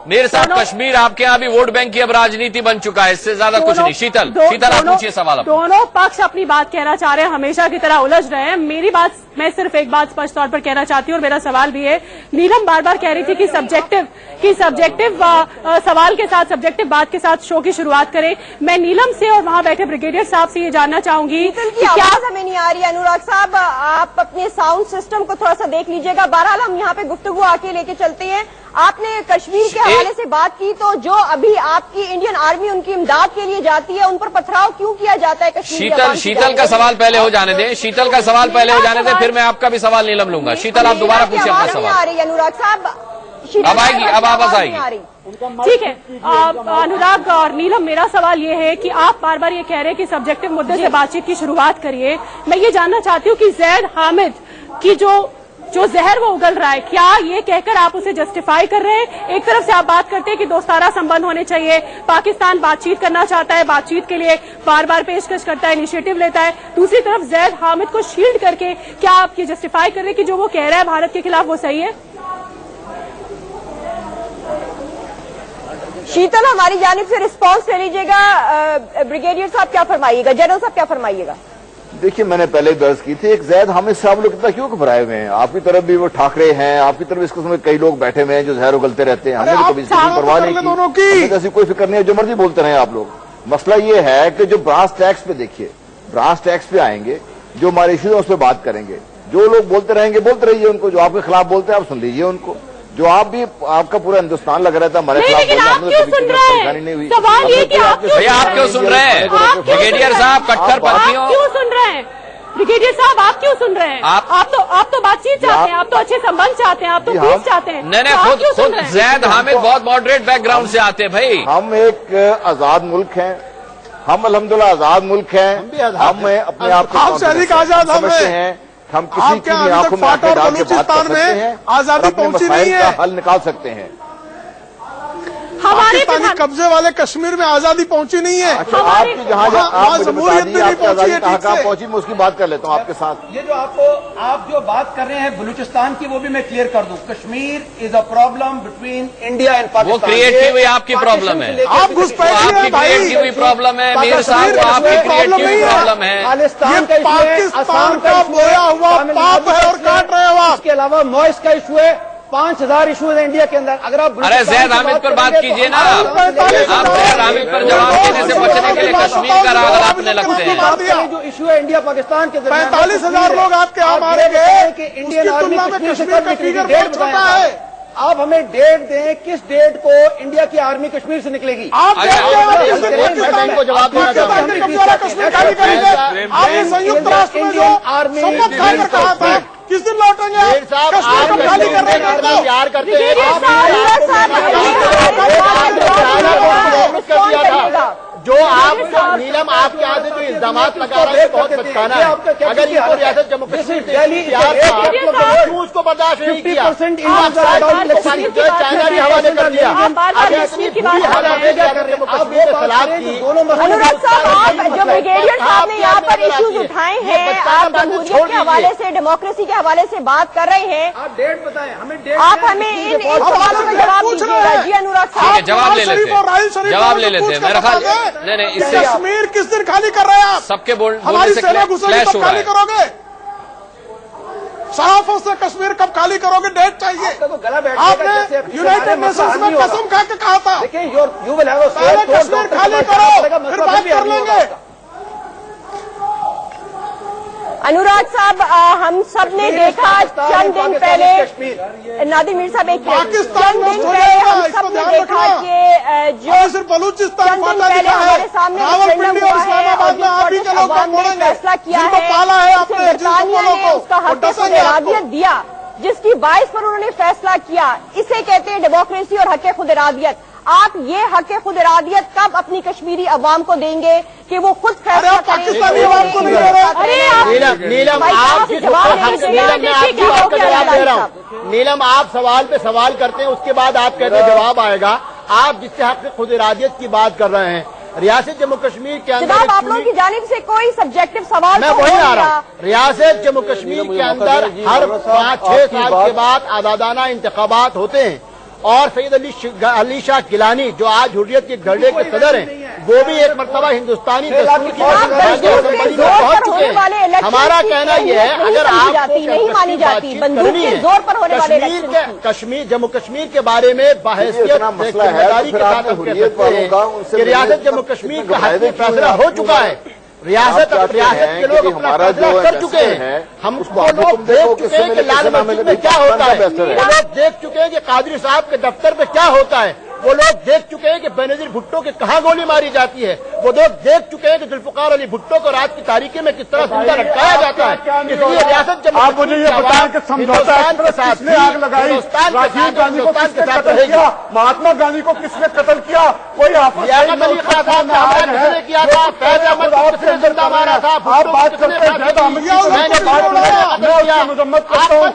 मीर साहब कश्मीर आपके यहाँ भी वोट बैंक की अब राजनीति बन चुका है, इससे ज्यादा कुछ नहीं। शीतल आप पूछिए सवाल। दोनों पक्ष अपनी बात कहना चाह रहे हैं, हमेशा की तरह उलझ रहे हैं। मेरी बात, मैं सिर्फ एक बात स्पष्ट तौर पर कहना चाहती हूँ, और मेरा सवाल भी है, नीलम बार बार कह रही थी कि सब्जेक्टिव सवाल के साथ, सब्जेक्टिव बात के साथ शो की शुरुआत करें। मैं नीलम से और वहां बैठे ब्रिगेडियर साहब से ये जानना चाहूंगी कि क्या हमें नहीं आ रही। अनुराग साहब आप अपने साउंड सिस्टम को थोड़ा सा देख लीजिएगा। बहरहाल हम यहाँ पे गुफ्तगू आके लेके चलते हैं। आपने कश्मीर के हवाले से बात की, तो जो अभी आपकी इंडियन आर्मी उनकी इमदाद के लिए जाती है, उन पर पथराव क्यों किया जाता है कश्मीर? शीतल का सवाल पहले हो जाने दें, शीतल का सवाल पहले हो जाने दें, फिर मैं आपका भी सवाल नीलम लूंगा। शीतल आप दोबारा पूछिए अपना सवाल। आ रही अनुराग साहब, अब आएगी, अब आवाज आएगी। ठीक है अनुराग और नीलम, मेरा सवाल ये है कि आप बार बार ये कह रहे हैं कि सब्जेक्टिव मुद्दे से बातचीत की शुरुआत करिए। मैं ये जानना चाहती हूँ कि जैद हामिद की जो जहर वो उगल रहा है, क्या ये कहकर आप उसे जस्टिफाई कर रहे हैं? एक तरफ से आप बात करते हैं कि दोस्ताना संबंध होने चाहिए, पाकिस्तान बातचीत करना चाहता है, बातचीत के लिए बार बार पेशकश करता है, इनिशिएटिव लेता है। दूसरी तरफ जैद हामिद को शील्ड करके क्या आप ये जस्टिफाई कर रहे हैं कि जो वो कह रहा है भारत के खिलाफ वो सही है? शीतल हमारी जानिब से रिस्पांस ले लीजिएगा। ब्रिगेडियर साहब क्या फरमाइएगा, जनरल साहब क्या फरमाइएगा? देखिए, मैंने पहले दर्ज की थी, एक जैद हामिद साहब लोग कितना क्यों घबराए हुए हैं? आपकी तरफ भी वो ठाकरे हैं, आपकी तरफ इसके समय कई लोग बैठे हुए हैं जो जहर उगलते रहते हैं। हमें तो कभी परवाह नहीं की, ऐसी कोई फिक्र नहीं है, जो मर्जी बोलते रहे आप लोग। मसला ये है कि जो ब्रास टैक्स पे देखिए, ब्रास टैक्स पे आएंगे, जो हमारे इश्यूज है उस पर बात करेंगे। जो लोग बोलते रहेंगे बोलते रहिए उनको, जो आपके खिलाफ बोलते हैं आप सुन लीजिए उनको। जो आप भी, आपका पूरा हिंदुस्तान लग रहा था हमारे खिलाफ परेशानी नहीं हुई। सवाल ये कि भैया आप क्यों सुन रहे हैं? ब्रिगेडियर साहब कट्टरपंथियों क्यों सुन रहे हैं? ब्रिगेडियर साहब आप क्यों सुन रहे हैं? आप तो बातचीत चाहते हैं, आप तो अच्छे संबंध चाहते हैं, आप तो पीस चाहते हैं। नहीं, खुद जैद हामिद बहुत मॉडरेट बैकग्राउंड से आते हैं भाई। हम एक आजाद मुल्क हैं, हम अल्हम्दुलिल्लाह आजाद मुल्क हैं, हम अपने आप को समझते हैं, हम किसी की भी आंखों में आंखें डाल के बात कर सकते हैं, आजादी अपने मसाइल का हल निकाल सकते हैं। पाकिस्तानी कब्जे वाले कश्मीर में आजादी पहुंची नहीं है। आपकी जहाँ जमहूरियत भी नहीं पहुंची है ठीक से। पहुंची, मैं उसकी बात कर लेता हूँ आपके साथ। ये जो आप जो बात कर रहे हैं बलूचिस्तान की, वो भी मैं क्लियर कर दूं। Kashmir is a problem between India and Pakistan. वो क्रिएट की हुई आपकी प्रॉब्लम है, आप घुसपैठ आपकी क्रिएट की हुई प्रॉब्लम है मीर साहब, आपकी क्रिएट की हुई प्रॉब्लम है। पाकिस्तान का बोया हुआ पाप है और काट रहे हो आप। इसके अलावा नॉइस का इशू है, 5000 इशूज है इंडिया के अंदर। अगर आप अरे जैद हामिद पर बात कीजिए ना, आप जैद हामिद पर जवाब देने से बचने के लिए कश्मीर का राग आपने लगते हैं। जो इशू है इंडिया पाकिस्तान के 45,000 लोग आपके यहाँ मारे गए कि इंडियन आर्मी कश्मीर का फिगर बहुत छोटा है। आप हमें डेट दें, किस डेट को इंडिया की आर्मी कश्मीर से निकलेगी? आप को जवाब देना कश्मीर खाली करेंगे। आपने संयुक्त राष्ट्र में जो शपथ खाकर कहा था किस दिन लौटेंगे? कश्मीर को खाली करने का प्यार करते हैं। जो आप नीलम आपके आगे जो इल्जाम लगा रहे हैं बहुत बचकाना है। अगर इनको रियासत जम्मू कश्मीर उसको बर्दाश्त नहीं किया, चाइना भी हवाले कर दिया। अनुराग साहब, आप जो ब्रिगेडियर साहब ने यहाँ पर इश्यूज उठाए हैं, आप जमहूरियत के हवाले से, डेमोक्रेसी के हवाले से बात कर रहे हैं। आप डेट बताएं हमें, आप हमें इन सवालों का जवाब दीजिएगा। जी अनुराग साहब, जवाब ले लेते हैं, जवाब ले लेते हैं। मेरा ख्याल नहीं, इससे कश्मीर किस दिन खाली कर रहे हैं आप? सबके हमारी सेना घुसेगी कब खाली करोगे? सराफों से कश्मीर कब खाली करोगे? डेट चाहिए। आपने यूनाइटेड नेशंस में कसम खा के कहा था पहले कश्मीर खाली करो फिर बात कर लेंगे। अनुराग साहब, हम सब ने देखा चंद दिन पहले, नादिर मीर साहब एक चंद दिन पहले हम सब ने देखा कि जो सिर्फ बलूचिस्तान चंद दिन पहले हमारे सामने रावलपिंडी और इस्लामाबाद में आप ही के लोग फैसला किया है, बरतानिया ने उसका हक खुद-इरादियत दिया, जिसकी बाइस पर उन्होंने फैसला किया। इसे कहते हैं डेमोक्रेसी और हक खुद-इरादियत। आप ये हक खुद-इरादियत कब अपनी कश्मीरी अवाम को देंगे कि वो खुद फैसला पाकिस्तानी अवाम को नहीं दे रहे? नीलम आप जिस नीलम आप सवाल पे सवाल करते हैं, उसके बाद आप कहते हैं जवाब आएगा। आप जिससे हक खुद-इरादियत की बात कर रहे हैं, रियासत जम्मू कश्मीर के अंदर आप लोगों की जानिब से कोई सब्जेक्टिव सवाल मैं वही आ रहा हूँ। रियासत जम्मू कश्मीर के अंदर हर 5-6 साल के बाद आजादाना इंतखाबात होते हैं और सैयद अली शाह गिलानी जो आज हुर्रियत के गढ़े के सदर हैं, वो भी एक मरतबा हिंदुस्तानी दस्तूर की पहुंच चुके हैं। हमारा कहना यह है, अगर आपको करनी है कश्मीर जम्मू कश्मीर के बारे में बाहैसियत जिम्मेदारी के साथ हम कह सकते हैं कि रियासत जम्मू कश्मीर का हक़ फैसला हो चुका है। रियासत के लोग अपना फैसला कर चुके हैं। हम लोग देख चुके हैं कि लाल मस्जिद में क्या होता है, वो लोग देख चुके हैं कि कादरी साहब के दफ्तर पे क्या होता है, वो लोग देख चुके हैं कि बेनजीर भुट्टो के कहाँ गोली मारी जाती है, वो लोग देख चुके हैं कि जुल्फकार अली भुट्टो को रात की तारीखी में किस तरह जिंदा लटकाया जाता है। इसलिए रियासत जब आप मुझे ये बताएं कि समझौता किसने आग लगाई, राजीव गांधी को किसने कत्ल किया, महात्मा गांधी को किसने कत्ल किया, कोई किया था, फैज अहमद को किसने जिंदा मारा था। आप बात करते हैं मजम्मत करता हूँ,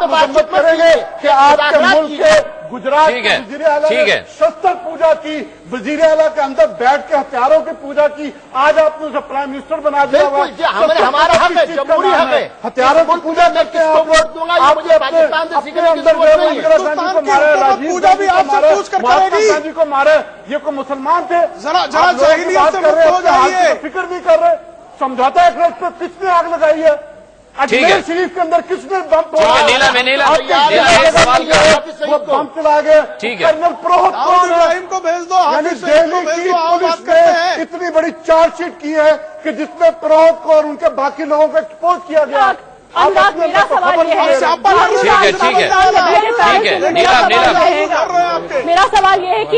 मजम्मत करेंगे कि आपके मुल्क के गुजरात के वजीर आला ने शस्त्र पूजा की, वजीर आला के अंदर बैठ के हथियारों की पूजा की। आज आपने उसे प्राइम मिनिस्टर बना दिया। हमारा हक है, जमहूरी हक है, हथियारों की पूजा करते हैं। वोट दूंगा, मुझे पाकिस्तान से अपने अंदर इंदिरा गांधी को मारे, राजीव गांधी को मारे, ये कोई मुसलमान थे? जरा जाहिलियत से मुक्त हो जाइए, फिक्र नहीं कर रहे। समझौता एक्ट पर किसने आग लगाई है? अजमेर शरीफ के अंदर किसने बम बम चला गए? कर्नल प्रोहित को भेज दो, पुलिस ने इतनी बड़ी चार्जशीट की है कि जिसमें प्रोहित को और उनके बाकी लोगों को एक्सपोज किया गया। मेरा सवाल ये है, मेरा सवाल ये है कि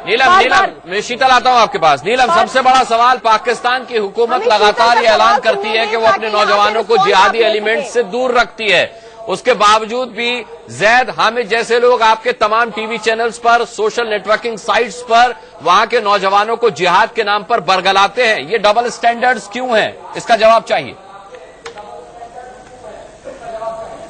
नीलम शीतल आता हूँ आपके पास। नीलम, सबसे बड़ा सवाल, पाकिस्तान की हुकूमत लगातार ये ऐलान करती है कि वो अपने नौजवानों को जिहादी एलिमेंट से दूर रखती है, उसके बावजूद भी जैद हामिद जैसे लोग आपके तमाम टीवी चैनल्स पर, सोशल नेटवर्किंग साइट्स पर वहां के नौजवानों को जिहाद के नाम पर बरगलाते हैं। ये डबल स्टैंडर्ड्स क्यों हैं? इसका जवाब चाहिए।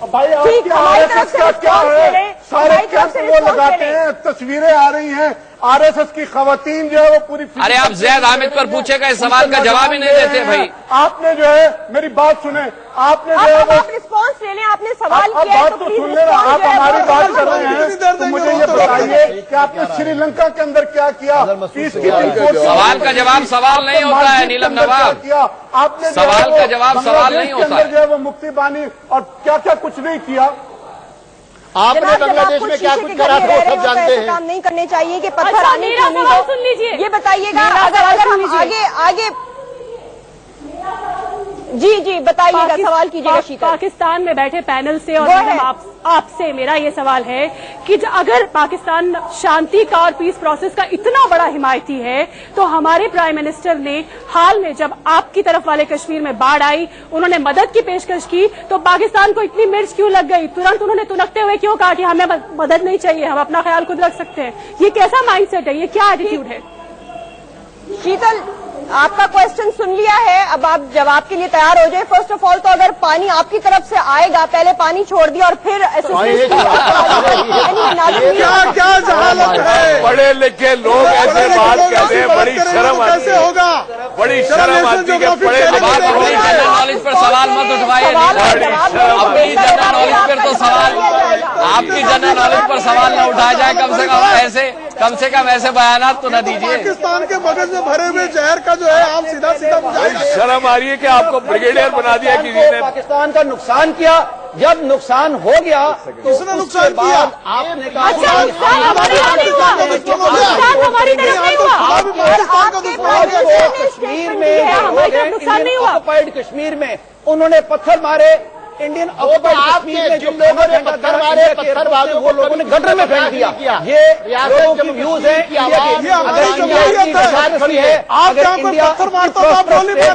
भाई हमारी तरफ से क्या है? सारे कैंप वो लगाते हैं, तस्वीरें आ रही हैं, आरएसएस की खवातीन जो है वो पूरी। अरे आप ज़ैद हामिद पर पूछेगा, इस सवाल का जवाब ही नहीं देते भाई। आपने जो है मेरी बात सुने, आपने जो है वो रिस्पॉन्स ले लें, आपने सवाल किया बात तो सुन लेना, आप हमारी बात कर रहे हैं तो मुझे ये बताइए कि आपने श्रीलंका के अंदर क्या किया? सवाल का जवाब सवाल नहीं होता है नीलम नवाब, आपने सवाल का जवाब सवाल नहीं होता है। जो है वो मुक्ति बानी और क्या क्या कुछ नहीं किया। आपने बांग्लादेश में क्या कुछ करा था वो सब जानते हैं। काम नहीं करने चाहिए कि पत्थर आने की उम्मीद। सुन लीजिए, ये बताइएगा अगर हम आगे जी बताइएगा, सवाल कीजिएगा शीतल। पाकिस्तान में बैठे पैनल से और आपसे मेरा ये सवाल है कि अगर पाकिस्तान शांति का और पीस प्रोसेस का इतना बड़ा हिमायती है, तो हमारे प्राइम मिनिस्टर ने हाल में जब आपकी तरफ वाले कश्मीर में बाढ़ आई, उन्होंने मदद की पेशकश की, तो पाकिस्तान को इतनी मिर्च क्यों लग गई? तुरंत उन्होंने तुनकते हुए क्यों कहा कि हमें मदद नहीं चाहिए, हम अपना ख्याल खुद रख सकते हैं? ये कैसा माइंडसेट है, ये क्या एटीट्यूड है? शीतल, आपका क्वेश्चन सुन लिया है, अब आप जवाब के लिए तैयार हो जाए। फर्स्ट ऑफ ऑल तो अगर पानी आपकी तरफ से आएगा, पहले पानी छोड़ दिया और फिर क्या जहालत है? पढ़े लिखे लोग ऐसे बात कहते हैं, बड़ी शर्म आती है, होगा बड़ी शर्म आती है। पढ़े अपनी जनरल नॉलेज पर सवाल मत उठवाइए, अपनी जनरल नॉलेज पर तो सवाल, आपकी जनरल नॉलेज पर सवाल न उठाया जाए, कम से कम ऐसे बयानात तो न दीजिए। पाकिस्तान के मगज में भरे हुए जहर का जो है आप सीधा शर्म आ रही है कि आपको ब्रिगेडियर बना दिया किसी ने। पाकिस्तान का नुकसान किया, जब नुकसान हो गया तो किसने नुकसान किया? आपने कहा कश्मीर में ऑक्युपाइड कश्मीर में उन्होंने पत्थर मारे, इंडियन ऑक्युपाइड कश्मीर में जो लोगों ने पत्थर मारे, पत्थर वालों वो लोगों ने गटर में फेंक दिया। ये लोगों की व्यूज है, खड़ी है। आप जहाँ पर पत्थर मारता तो आप गोली मार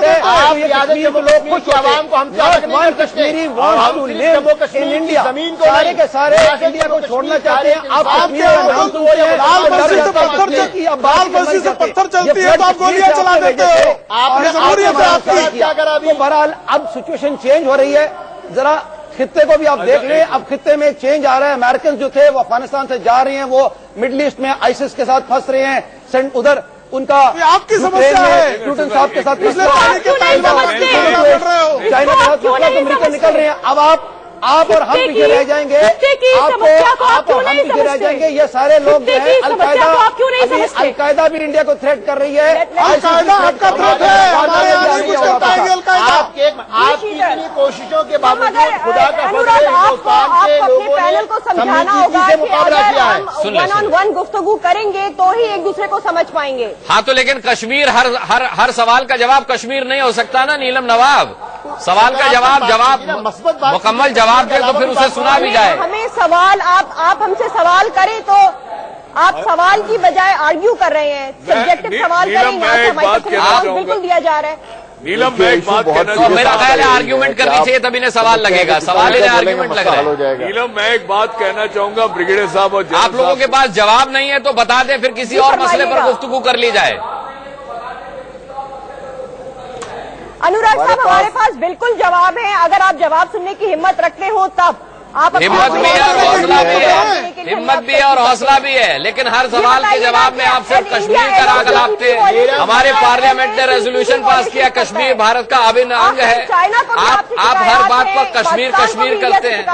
देते। Kashmiri wants to live in India, सारे के सारे इंडिया को छोड़ना चाहते हैं। आप बस्ती से पत्थर चलती है तो आप गोलियां चला देते हो। बहरहाल अब सिचुएशन चेंज हो रही है, जरा खित्ते को भी आप देख लें। अब खित्ते में चेंज आ रहा है, अमेरिकन जो थे वो अफगानिस्तान से जा रहे हैं, वो मिडिल ईस्ट में आईसिस के साथ फंस रहे हैं, उधर उनका आपकी समस्या है। प्यूटन साहब के साथ चाइना के साथ अमेरिका निकल रहे हैं। अब आप और हम पीछे रह जाएंगे, आप और हम पीछे रह जाएंगे। ये सारे लोग जो है अलकायदा भी इंडिया को थ्रेट कर रही है। आपकी इतनी कोशिशों के बावजूद खुदा का फजल हिंदुस्तान के लोगों ने समझाना होगा से मुकाबला किया है। वन ऑन वन गुफ्तगू करेंगे तो ही एक दूसरे को समझ पाएंगे। हाँ, तो लेकिन कश्मीर हर सवाल का जवाब कश्मीर नहीं हो सकता ना नीलम नवाब। सवाल का जवाब मुकम्मल जवाब दे तो फिर उसे सुना भी जाए। हमें सवाल आप हमसे सवाल करें तो आप सवाल की बजाय आर्ग्यू कर रहे हैं, सब्जेक्टिव सवाल करेंगे, हमारे बिल्कुल दिया जा रहा है। नीलम, मैं एक बात कहना तो मेरा ख्याल है आर्ग्यूमेंट करनी चाहिए, तभी इन्हें सवाल लगेगा, सवाल ही आर्ग्यूमेंट लग रहा है। नीलम, मैं एक बात कहना चाहूंगा ब्रिगेडियर साहब और आप लोगों के पास जवाब नहीं है तो बता दें, फिर किसी और मसले पर गुफ्तगू कर ली जाए। अनुराग साहब, हमारे पास बिल्कुल जवाब है, अगर आप जवाब सुनने की हिम्मत रखते हो तब। आप हिम्मत भी है और हौसला भी है, हिम्मत भी है और हौसला भी है, लेकिन हर सवाल के जवाब में आप सिर्फ कश्मीर का राग लापते हैं। हमारे पार्लियामेंट ने रेजोल्यूशन पास किया, कश्मीर भारत का अभिन्न अंग है। आप हर बात पर कश्मीर करते हैं।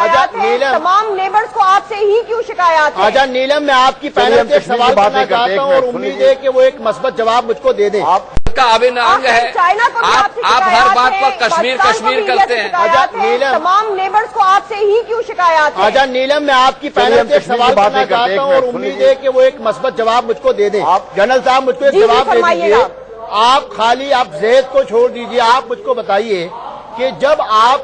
तमाम नेबर्स को आपसे ही क्यों शिकायत है? आजा नीलम, मैं आपकी पैनल से सवाल करना चाहता हूँ और उम्मीद है कि वो एक मस्बत जवाब मुझको दे दें। का अभिन्न अंग है, आप हर बात पर कश्मीर करते हैं। तमाम नेबर्स को आपसे ही क्यों शिकायत है? आजा नीलम, मैं आपकी पैनल से सवाल करना चाहता हूँ और उम्मीद है कि वो एक मस्बत जवाब मुझको दे दें। जनरल साहब, मुझको एक जवाब दे दीजिए। आप ज़ैद को छोड़ दीजिए, आप मुझको बताइए कि जब आप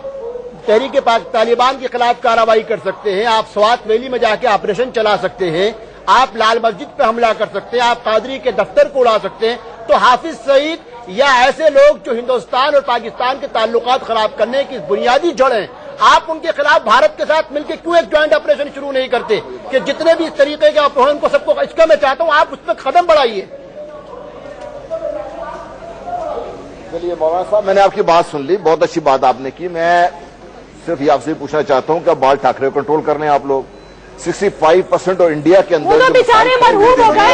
तहरीक तालिबान के खिलाफ कार्रवाई कर सकते हैं, आप स्वात वैली में जाके ऑपरेशन चला सकते हैं, आप लाल मस्जिद पे हमला कर सकते हैं, आप कादरी के दफ्तर को उड़ा सकते हैं, तो हाफिज सईद या ऐसे लोग जो हिंदुस्तान और पाकिस्तान के ताल्लुकात खराब करने की बुनियादी जड़ हैं, आप उनके खिलाफ भारत के साथ मिलकर क्यों एक ज्वाइंट ऑपरेशन शुरू नहीं करते कि जितने भी इस तरीके के अपहरण को सबको, इसका मैं चाहता हूं आप उस पर कदम बढ़ाइए। चलिए मौलाना साहब, मैंने आपकी बात सुन ली, बहुत अच्छी बात आपने की। मैं सिर्फ ये आपसे पूछना चाहता हूं कि बाल ठाकरे को कंट्रोल करने आप लोग, 65% और इंडिया के अंदर वो तो बेचारे मरहूम हो गए।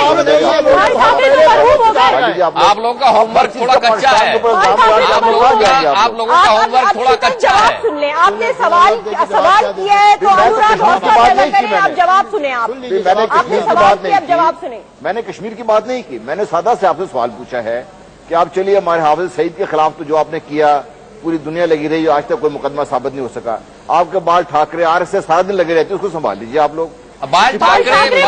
आप लोगों का होमवर्क थोड़ा कच्चा है, आप लोगों का होमवर्क थोड़ा कच्चा है। सुन लें, आपने सवाल किया है तो अनुराग हौसला पैदा करें, आप जवाब सुने। आपने सवाल किया, अब जवाब सुने। मैंने कश्मीर की बात नहीं की, मैंने सादा से आपसे सवाल पूछा है कि आप चलिए हमारे हाफिज सईद के खिलाफ तो जो आपने किया पूरी दुनिया लगी रही, आज तक कोई मुकदमा साबित नहीं हो सका। आपके बाल ठाकरे RSS सारा दिन लगे रहते, उसको संभाल लीजिए आप लोग। बाल ठाकरे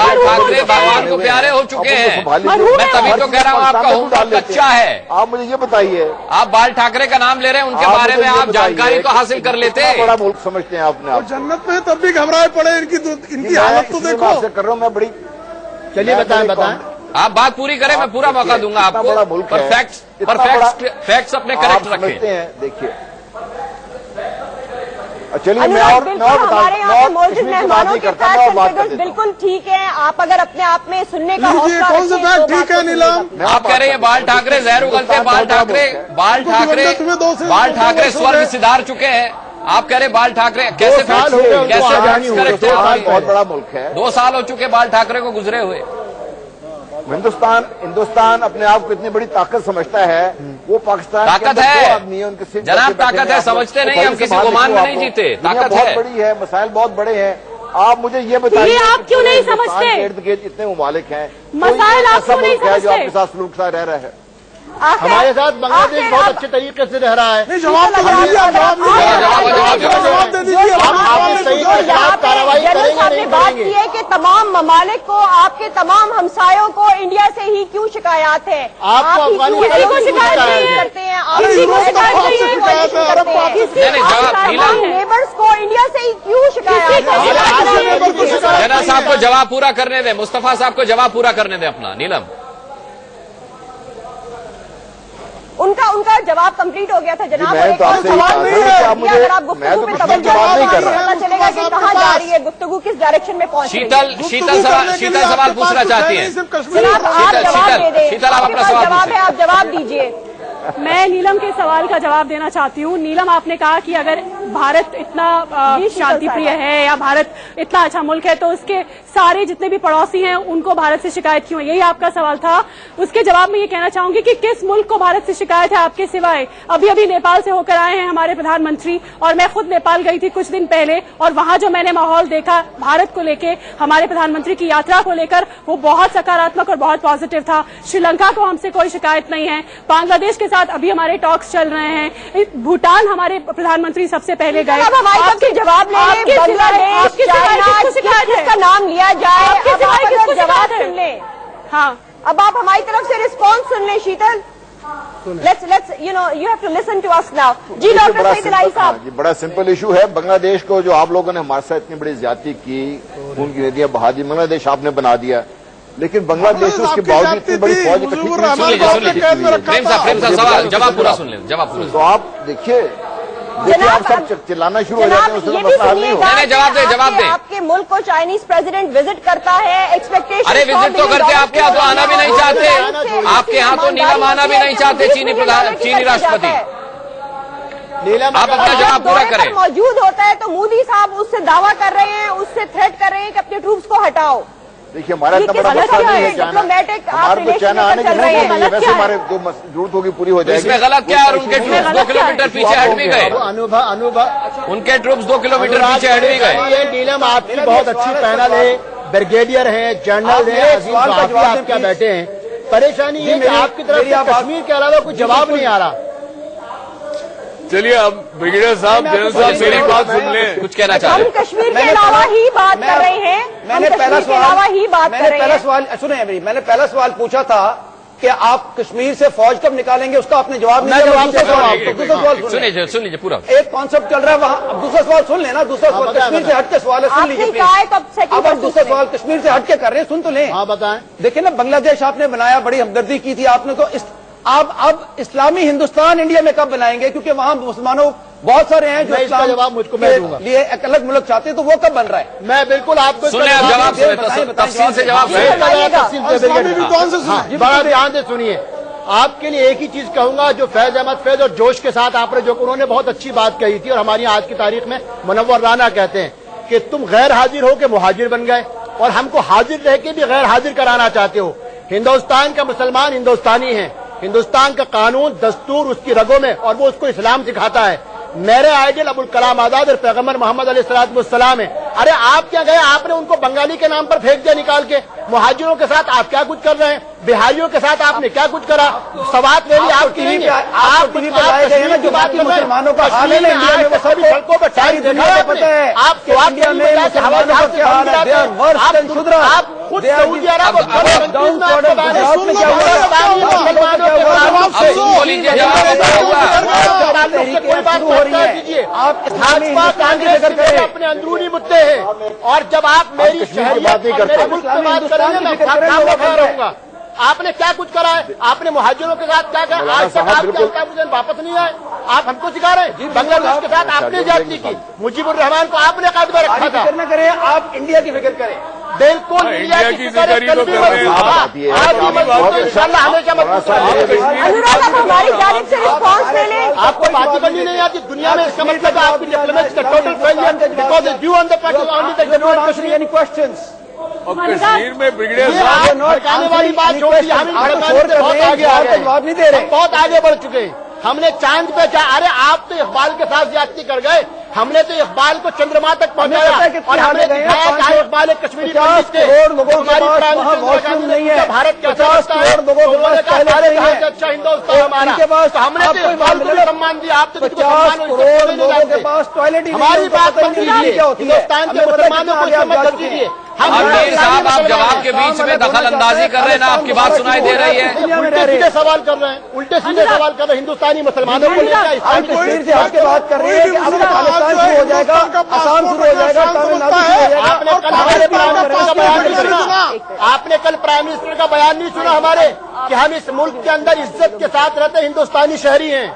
भगवान को प्यारे हो चुके हैं। मैं तभी तो कह रहा हूँ आपका होमवर्क कच्चा है। आप मुझे ये बताइए, आप बाल ठाकरे का नाम ले रहे हैं, उनके बारे में आप जानकारी तो हासिल कर लेते हैं। बड़ा मुल्क समझते हैं आपने। आप जन्नत में तब भी घबराए पड़े, इनकी हालत तो देखो। आपसे कर रहा हूँ मैं बड़ी। चलिए बताएं। आप बात पूरी करें, मैं पूरा मौका दूंगा आपको। पर फैक्ट्स अपने करेक्ट रखें। देखिए चलिए मैं और हमारे यहाँ पे मौजूद मेहमानों के फैक्ट्स बिल्कुल ठीक है। आप अगर अपने आप में सुनने का हौसला कौन से फैक्ट ठीक है नीलम? आप कह रहे हैं बाल ठाकरे जहर उगलते हैं, बाल ठाकरे स्वर्ग सिधार चुके हैं। आप कह रहे बाल ठाकरे कैसे करेक्ट है? बहुत बड़ा मुल्क है। 2 साल हो चुके बाल ठाकरे को गुजरे हुए। हिंदुस्तान अपने आप को इतनी बड़ी ताकत समझता है, वो पाकिस्तान ताकत है उनके जनाब, ताकत है, समझते नहीं, हम किसी गुमान में नहीं जीते। ताकत बहुत बड़ी है, मसाइल बहुत बड़े हैं। आप मुझे ये बताइए, आप क्यों नहीं समझते? इर्द गिर्द इतने ममालिक हैं, मसाइल आप क्यों नहीं समझते? जो आपके साथ सलूक सा रह रहा है। हमारे साथ बांग्लादेश बहुत अच्छे तरीके से रह रहा है। जवाब दे दीजिए। आपने बात की है कि तमाम ममालिक को, आपके तमाम हमसायों को इंडिया से ही क्यों शिकायत है? आपको किसी को शिकायत नहीं करते हैं, आप किसी को शिकायत नहीं, नेबर्स को इंडिया से ही क्यों शिकायत है? जना साहब को जवाब पूरा करने दें, मुस्तफा साहब को जवाब पूरा करने दें अपना। नीलम, उनका जवाब कंप्लीट हो गया था जनाब। तो सवाल नहीं है, अगर आप गुफ्तगू पे तवज्जो पता चलेगा कि कहाँ जा रही है गुफ्तगू, किस डायरेक्शन में पहुंच रही है। शीतल सवाल पूछना चाहती है। जनाब आप जवाब दे दें, आपके पास जवाब है, आप जवाब दीजिए। मैं नीलम के सवाल का जवाब देना चाहती हूँ। नीलम, आपने कहा कि अगर भारत इतना शांति प्रिय है या भारत इतना अच्छा मुल्क है तो उसके सारे जितने भी पड़ोसी हैं उनको भारत से शिकायत क्यों है? यही आपका सवाल था। उसके जवाब में ये कहना चाहूंगी कि किस मुल्क को भारत से शिकायत है आपके सिवाय? अभी अभी नेपाल से होकर आए हैं हमारे प्रधानमंत्री, और मैं खुद नेपाल गई थी कुछ दिन पहले, और वहां जो मैंने माहौल देखा भारत को लेकर, हमारे प्रधानमंत्री की यात्रा को लेकर, वो बहुत सकारात्मक और बहुत पॉजिटिव था। श्रीलंका को हमसे कोई शिकायत नहीं है। बांग्लादेश के साथ अभी हमारे टॉक्स चल रहे हैं। भूटान हमारे प्रधानमंत्री सबसे पहले गए। आपके जवाब ले, बांग्लादेश, जिसका नाम लिया जाए, आपके जवाब सुन ले। हाँ, अब आप हमारी तरफ से रिस्पॉन्स सुन ले। Sheetal, let's you have to listen to us now। जी डॉक्टर सईद इलाही साहब, बड़ा सिंपल इशू है। बांग्लादेश को जो आप लोगों ने हमारे साथ इतनी बड़ी ज्यादती की, खून की नदियां बहा दी, बांग्लादेश आपने बना दिया, लेकिन बांग्लादेश उसके बावजूद इतनी बड़ी फौज इकट्ठी जवाब पूरा सुन लें, जवाब पूरा। तो आप देखिए आप सब चिल्लाना शुरू हो जाते हैं, उसमें मसला हल नहीं होगा। जवाब दे। आपके मुल्क को चाइनीज प्रेसिडेंट विजिट करता है, एक्सपेक्टेशन। अरे विजिट तो करते, आपके यहाँ तो आना भी नहीं चाहते, आपके यहाँ तो नीलम आना भी नहीं चाहते चीनी राष्ट्रपति। आप अपना जवाब पूरा करें। मौजूद होता है तो मोदी साहब उससे दावा कर रहे हैं, उससे थ्रेट कर रहे हैं कि अपने ट्रूप्स को हटाओ। देखिए हमारा इतना बड़ा मसला नहीं है चाइना, हमारे को चाइना आने की जरूरत नहीं है, वैसे हमारे जो जरूरत होगी पूरी हो जाएगी। इसमें गलत क्या है? उनके ट्रूप्स 2 किलोमीटर पीछे हट भी गए। उनके ट्रूप्स 2 किलोमीटर पीछे हट भी गए। नीलम, आपकी बहुत अच्छी पैनल है, ब्रिगेडियर हैं, जनरल हैं, आप क्या बैठे हैं। परेशानी ये कि आपकी तरफ से कश्मीर के अलावा कुछ जवाब नहीं आ रहा। चलिए अब ब्रिगेडियर साहब, जनरल साहब मेरी बात सुन लें, कुछ कहना चाहते हैं। हम कश्मीर के अलावा ही बात कर रहे हैं। मैंने पहला सवाल सुने, मैंने पहला सवाल पूछा था कि आप कश्मीर से फौज कब निकालेंगे, उसका आपने जवाब नहीं दिया। सुन लीजिए पूरा। एक कॉन्सेप्ट चल रहा है वहाँ, अब दूसरा सवाल सुन लेना। दूसरा सवाल कश्मीर से हट के सवाल है, सुन लीजिए। अब आप दूसरा सवाल कश्मीर से हट के कर रहे हैं, सुन तो लें। हाँ बताएं। देखिए ना, बांग्लादेश आपने बनाया, बड़ी हमदर्दी की थी आपने, तो अब इस्लामी हिंदुस्तान इंडिया में कब बनाएंगे? क्योंकि वहाँ मुसलमानों बहुत सारे हैं जो इसका जवाब मुझको मैं दूंगा। लिए एक अलग मुल्क चाहते हैं, तो वो कब बन रहा है? मैं बिल्कुल आपको सुने, आप जवाब तफसील से जवाब बड़ा ध्यान से सुनिए। आपके लिए एक ही चीज कहूंगा, जो फैज अहमद फैज और जोश के साथ आपने जो उन्होंने बहुत अच्छी बात कही थी, और हमारी आज की तारीख में मुनव्वर राना कहते हैं کہ تم غیر حاضر ہو کے مہاجر بن گئے اور ہم کو حاضر رہ کے بھی غیر حاضر کرانا چاہتے ہو. ہندوستان کا مسلمان ہندوستانی ہے, ہندوستان کا قانون دستور اس کی رگوں میں اور وہ اس کو اسلام سکھاتا ہے. میرے آئیڈیل ابوالکلام آزاد اور پیغمبر محمد علیہ السلام ہے. ارے آپ کیا گئے, آپ نے ان کو بنگالی کے نام پر پھینک دیا نکال کے. مہاجروں کے ساتھ آپ کیا کچھ کر رہے ہیں, بہاریوں کے ساتھ آپ نے کیا کچھ کرا. سوات ویلی آپ کی نہیں ہے, آپ جو باقی مسلمانوں کا حال ہے انڈیا میں وہ سبھی سڑکوں پر ٹائر دیکھا ہے. آپ انڈیا میں مسلمانوں کا حال ہے, آپ خود سعودی عرب اپنے اندرونی مدعے ہیں. اور جب آپ میری شہریت میرے ملک کی بات کریں گے میں کھڑا رہوں گا. آپ نے کیا کچھ کرا ہے, آپ نے مہاجروں کے ساتھ کیا کیا, آج تک آپ کے واپس نہیں آئے. آپ ہم کو سکھا رہے ہیں بنگلہ دیش کے ساتھ آپ نے زیادتی کی, مجیب الرحمان کو آپ نے قید میں رکھا تھا. نہ کریں, آپ انڈیا کی فکر کریں. بالکل انڈیا کی فکر انشاءاللہ ہمیشہ مضبوط ہماری جانب سے رسپانس لے لیں. آپ کو باتیں کرنی نہیں آتی دنیا میں, اس کا مطلب آپ کی ڈپلومیسی کا total failure because you on the questions. اور کشمیر میں بگڑے بھڑکانے والی بات چھوڑ دی, ہم بہت آگے بڑھ چکے ہیں. ہم نے چاند پہ ارے آپ تو اقبال کے ساتھ زیادتی کر گئے. ہم نے تو اقبال کو چندرما تک پہنچایا اور ہم نے دکھایا کہ اقبال ایک کشمیری پنڈت تھے. بھارت کے اچھا ہندوستان ہمارا, تو ہم نے تو اقبال کو بھی سمان دیا. آپ تو ہماری بات سمجھ لیجیے, ہندوستان کے مسلمانوں کو سمجھ دیجیے. صاحب آپ جواب کے بیچ میں دخل اندازی کر رہے ہیں نا, آپ کی بات سنائی دے رہی ہے. الٹے سیدھے سوال کر رہے ہیں, الٹے سیدھے سوال کر رہے ہیں. ہندوستانی مسلمانوں کو کشمیر سے آپ کے بات کر رہے ہیں کہ اب پاکستان شروع ہو جائے گا, آسام شروع ہو جائے گا, تمل ناڈو شروع ہو جائے گا. آپ نے کل ہمارے پرائم منسٹر کا بیان نہیں سنا, آپ نے کل پرائم منسٹر کا بیان نہیں سنا ہمارے کہ ہم اس ملک کے اندر عزت کے ساتھ رہتے ہندوستانی شہری ہیں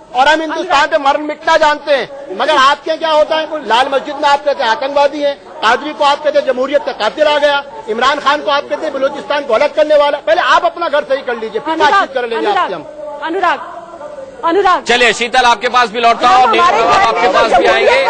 اور ہم ہندوستان پہ مرن مٹنا جانتے ہیں. مگر آپ کے کیا ہوتا ہے, لال مسجد میں آپ کہتے ہیں آتنکوادی ہیں, قادری کو آپ کہتے ہیں جمہوریت کا قاتل آ گیا, عمران خان کو آپ کہتے ہیں بلوچستان کو الگ کرنے والا. پہلے آپ اپنا گھر صحیح کر لیجیے, پھر بات چیت کر لیں گے آپ سے ہم. انوراگ چلیے شیتل آپ کے پاس بھی لوٹتا ہوں, آپ کے پاس بھی آئیں گے.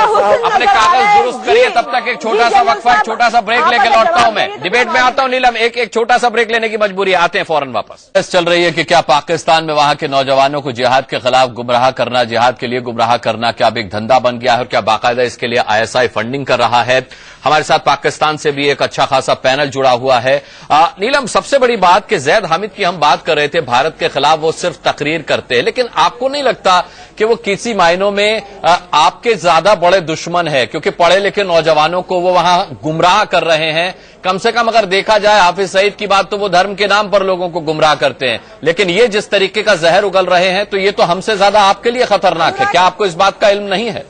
اپنے کاغذ درست کریے, تب تک ایک چھوٹا سا وقفہ, ایک چھوٹا سا بریک لے کے لوٹتا ہوں. میں ڈیبیٹ میں آتا ہوں. نیلم ایک چھوٹا سا بریک لینے کی مجبوری, آتے ہیں فوراً واپس. چل رہی ہے کہ کیا پاکستان میں وہاں کے نوجوانوں کو جہاد کے خلاف گمراہ کرنا, جہاد کے لیے گمراہ کرنا کیا اب ایک دھندا بن گیا ہے, اور کیا باقاعدہ اس کے لیے ISI فنڈنگ کر رہا ہے. ہمارے ساتھ پاکستان سے بھی ایک اچھا خاصا پینل جڑا ہوا ہے. نیلم, سب سے بڑی بات کہ زید حامد کی ہم بات کر رہے تھے, بھارت کے خلاف وہ صرف تقریر کرتے ہیں, لیکن آپ کو نہیں لگتا کہ وہ کسی معنوں میں آپ کے زیادہ بڑے دشمن ہے, کیونکہ پڑھے لکھے نوجوانوں کو وہ وہاں گمراہ کر رہے ہیں. کم سے کم اگر دیکھا جائے حافظ سعید کی بات تو وہ دھرم کے نام پر لوگوں کو گمراہ کرتے ہیں, لیکن یہ جس طریقے کا زہر اگل رہے ہیں تو یہ تو ہم سے زیادہ آپ کے لیے خطرناک ہے. کیا آپ کو اس بات کا علم نہیں ہے؟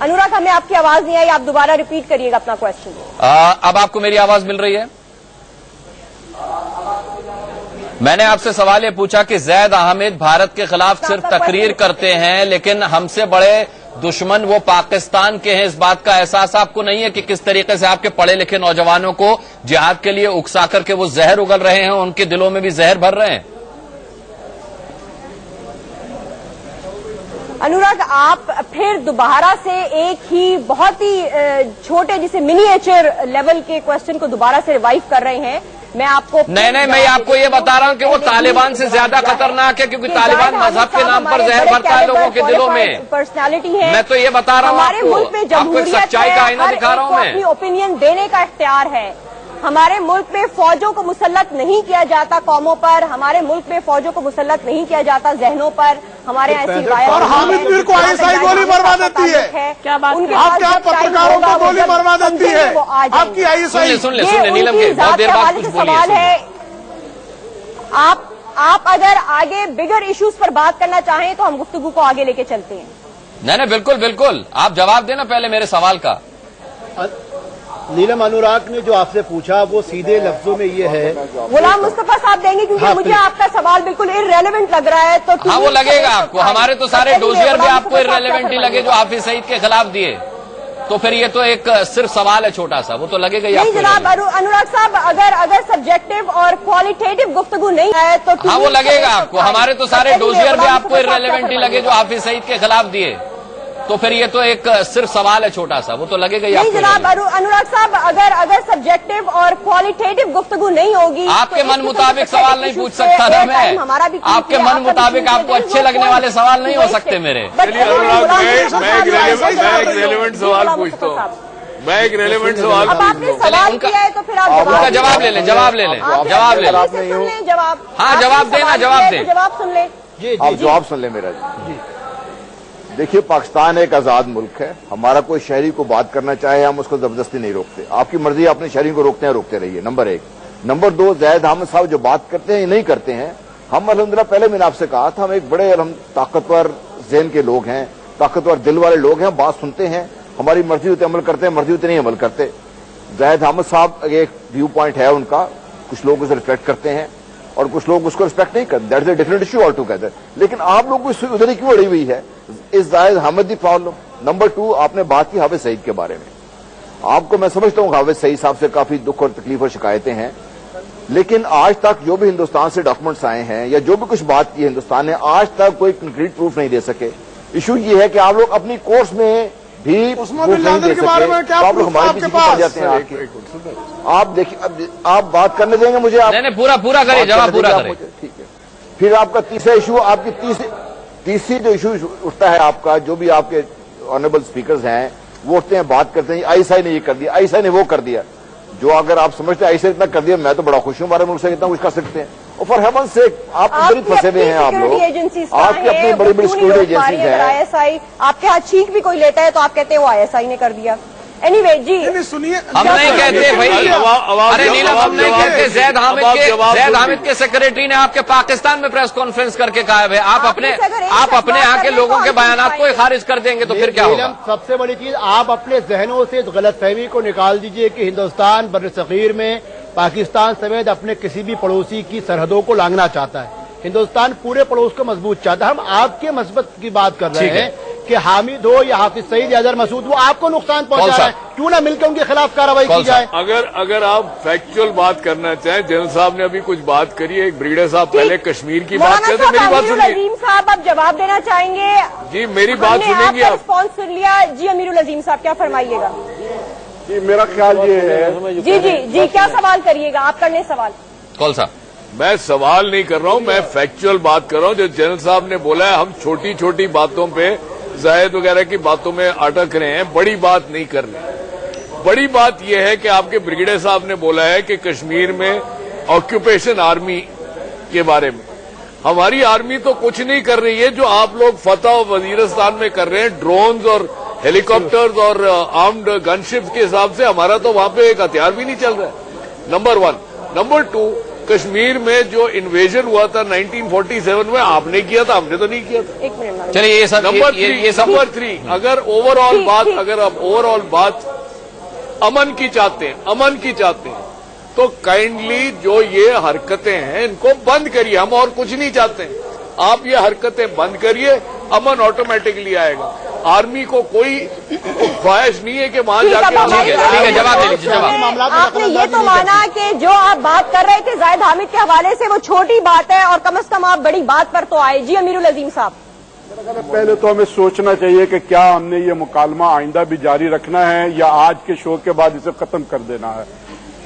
انوراگ, ہمیں آپ کی آواز نہیں آئی, آپ دوبارہ ریپیٹ کریے گا اپنا کوشچن. اب آپ کو میری آواز مل رہی ہے؟ میں نے آپ سے سوال یہ پوچھا کہ زید حامد بھارت کے خلاف صرف تقریر کرتے ہیں, لیکن ہم سے بڑے دشمن وہ پاکستان کے ہیں. اس بات کا احساس آپ کو نہیں ہے کہ کس طریقے سے آپ کے پڑھے لکھے نوجوانوں کو جہاد کے لیے اکسا کر کے وہ زہر اگل رہے ہیں, ان کے دلوں میں بھی زہر بھر رہے ہیں؟ انوراگ, آپ پھر دوبارہ سے ایک ہی بہت ہی چھوٹے جسے منیچر لیول کے کوشچن کو دوبارہ سے ریوائیو کر رہے ہیں. میں آپ کو نہیں, میں آپ کو یہ بتا رہا ہوں کہ وہ طالبان سے زیادہ خطرناک ہے, کیونکہ طالبان مذہب کے نام پر زہر بھرتا ہے لوگوں کے دلوں میں. پرسنالٹی ہے, میں تو یہ بتا رہا ہوں ہمارے ملک میں جمہوریت ہے, سچائی کا آئینہ دکھا رہا ہوں میں. اپنی اوپینین دینے کا اختیار ہے. ہمارے ملک میں فوجوں کو مسلط نہیں کیا جاتا قوموں پر, ہمارے ملک میں فوجوں کو مسلط نہیں کیا جاتا ذہنوں پر. ہمارے ایسی روایت, اور حامد میر کو ISI گولی مروا دیتی ہے. آپ کیا پترکاروں کو گولی مروا دیتی ہے, آپ کی ISI. سن لے نیلم کے بہت دیر بعد کچھ سوال ہے. آپ اگر آگے بگر ایشوز پر بات کرنا چاہیں تو ہم گفتگو کو آگے لے کے چلتے ہیں. نہیں, بالکل آپ جواب دینا پہلے میرے سوال کا. نیلم, انوراگ نے جو آپ سے پوچھا وہ سیدھے لفظوں میں یہ ہے. غلام مصطفیٰ صاحب دیں گے, کیونکہ مجھے آپ کا سوال بالکل ارریلیونٹ لگ رہا ہے. تو ہاں, وہ لگے گا آپ کو. ہمارے تو سارے ڈوزیئر بھی آپ کو ارریلیونٹ ہی لگے جو حافظ سعید کے خلاف دیے, تو پھر یہ تو ایک صرف سوال ہے چھوٹا سا, وہ تو لگے گا. نہیں جناب انوراگ صاحب, اگر سبجیکٹو اور کوالٹیٹو گفتگو نہیں ہے تو ہاں, وہ لگے گا آپ کو. ہمارے تو سارے ڈوزیئر بھی آپ کو ارریلیونٹ ہی لگے جو حافظ سعید کے خلاف دیے, तो फिर ये तो एक सिर्फ सवाल है छोटा सा, वो तो लगेगा ही नहीं जनाब अनुराग साहब, अगर सब्जेक्टिव और क्वालिटेटिव गुफ्तगू नहीं होगी, आपके मन मुताबिक सवाल नहीं पूछ सकता था मैं, आपके मन मुताबिक आपको अच्छे लगने वाले सवाल नहीं हो सकते मेरे। मैं एक रेलेवेंट सवाल पूछता हूँ, मैं एक रेलेवेंट सवाल उनका जवाब ले लें, जवाब ले लें, जवाब ले लें, जवाब, हाँ जवाब देना, जवाब दें, जवाब सुन लें, आप जवाब सुन लें मेरा जी। देखिए, पाकिस्तान एक आजाद मुल्क है, हमारा कोई शहरी को बात करना चाहे हम उसको जबरदस्ती नहीं रोकते, आपकी मर्जी, अपने शहरी को रोकते हैं, रोकते रहिए, नंबर 1। नंबर 2, ज़ैद हामिद साहब जो बात करते हैं नहीं करते हैं, हम अल्हम्दुलिल्लाह, पहले मैंने आपसे कहा था, हम एक बड़े ताकतवर ज़हन के लोग हैं, ताकतवर दिल वाले लोग हैं, बात सुनते हैं, हमारी मर्जी होते अमल करते हैं, मर्जी होते नहीं अमल करते। ज़ैद हामिद साहब एक व्यू पॉइंट है उनका, कुछ लोग उसे रिस्पेक्ट करते हैं और कुछ लोग उसको रिस्पेक्ट नहीं करते, that is a different issue all together. लेकिन आप लोग को उधर ही क्यों अड़ी हुई है, इस ज़ैद हामिद दी प्रॉब्लम। नंबर 2, आपने बात की हाफिज सईद के बारे में, आपको मैं समझता हूं हाफिज सईद साहब से काफी दुख और तकलीफ और शिकायतें हैं, लेकिन आज तक जो भी हिंदुस्तान से डॉक्यूमेंट्स आए हैं या जो भी कुछ बात की हिंदुस्तान ने, आज तक कोई कंक्रीट प्रूफ नहीं दे सके। इशू ये है कि आप लोग अपनी कोर्स में भी नहीं दे सके, आप लोग हमारे पीछे पड़ जाते हैं। आप देखिए, आप बात करने देंगे मुझे? आप नहीं, पूरा करिए, जवाब पूरा करें, ठीक है। फिर आपका तीसरा इशू, आपकी तीसरी जो इशू उठता है आपका, जो भी आपके ऑनरेबल स्पीकर्स हैं वो उठते हैं, बात करते हैं आईएसआई ने ये कर दिया, आईएसआई ने वो कर दिया। जो अगर आप समझते हैं आईएसआई इतना कर दिया, मैं तो बड़ा खुश हूं हमारे मुल्क से इतना कुछ कर सकते हैं। और फॉर हेवन से आप इधर फंसे हुए हैं, आप लोग, आपकी अपनी बड़ी बड़ी सिक्योरिटी एजेंसीज हैं। आईएसआई आपके हाथ छींक भी कोई लेता है तो आप कहते हैं वो आईएसआई ने कर दिया। एनीवे जी, सुनिए, हम नहीं कहते भाई, अरे नीलम, हम नहीं कहते। ज़ैद हामिद के सेक्रेटरी ने आपके पाकिस्तान में प्रेस कॉन्फ्रेंस करके कहा है, आप अपने यहाँ के लोगों के बयानात को खारिज कर देंगे तो फिर क्या होगा? सबसे बड़ी चीज, आप अपने जहनों से गलतफहमी को निकाल दीजिए कि हिंदुस्तान बर्र-ए-सग़ीर में पाकिस्तान समेत अपने किसी भी पड़ोसी की सरहदों को लांघना चाहता है। हिंदुस्तान पूरे पड़ोस को मजबूत चाहता है। हम आपके मस्बत की बात कर रहे हैं कि हामिद हो या हाफिज सईद या अजहर मसूद, वो आपको नुकसान पहुंचा रहा है, क्यों ना मिलकर उनके खिलाफ कार्रवाई की जाए? अगर आप फैक्चुअल बात करना चाहें, जनरल साहब ने अभी कुछ बात करी है, एक ब्रीडर साहब पहले कश्मीर की बात करते, मेरी बात सुनिए। अजीम साहब आप जवाब देना चाहेंगे? जी मेरी बात सुनेंगे आप? रिस्पॉन्स सुन लिया जी। अमीरुल अजीम साहब क्या फरमाइएगा? जी मेरा ख्याल ये है, जी क्या सवाल करिएगा आप? करने सवाल। कौन सा? मैं सवाल नहीं कर रहा हूं, मैं फैक्चुअल बात कर रहा हूं। जो जनरल साहब ने बोला है, हम छोटी छोटी बातों पे, ज़ायद वगैरह की बातों में अटक रहे हैं, बड़ी बात नहीं कर रहे। बड़ी बात यह है कि आपके ब्रिगेडियर साहब ने बोला है कि कश्मीर में ऑक्यूपेशन आर्मी के बारे में, हमारी आर्मी तो कुछ नहीं कर रही है जो आप लोग फतह और वजीरिस्तान में कर रहे हैं, ड्रोन्स और हेलीकॉप्टर्स और आर्म्ड गनशिप्स के हिसाब से हमारा तो वहां पे एक हथियार भी नहीं चल रहा है, नंबर 1। नंबर 2, कश्मीर में जो इन्वेजन हुआ था 1947 में, आपने किया था, हमने तो नहीं किया था। चलिए ये सब नंबर 3, अगर आप ओवरऑल बात अमन की चाहते हैं तो काइंडली जो ये हरकतें हैं इनको बंद करिए, हम और कुछ नहीं चाहते हैं। आप ये हरकतें बंद करिए, अमन ऑटोमेटिकली आएगा। आर्मी को कोई ख्वाहिश नहीं है कि वहां जाके ठीक है, जवाब दे लीजिए। जवाब आपने ये तो माना कि जो आप बात कर रहे थे ज़ायद हामिद के हवाले से वो छोटी बात है और कम से कम आप बड़ी बात पर तो आए। जी अमीरुल अजीम साहब। पहले तो हमें सोचना चाहिए कि क्या हमने ये मुकालमा आइंदा भी जारी रखना है या आज के शो के बाद इसे खत्म कर देना है।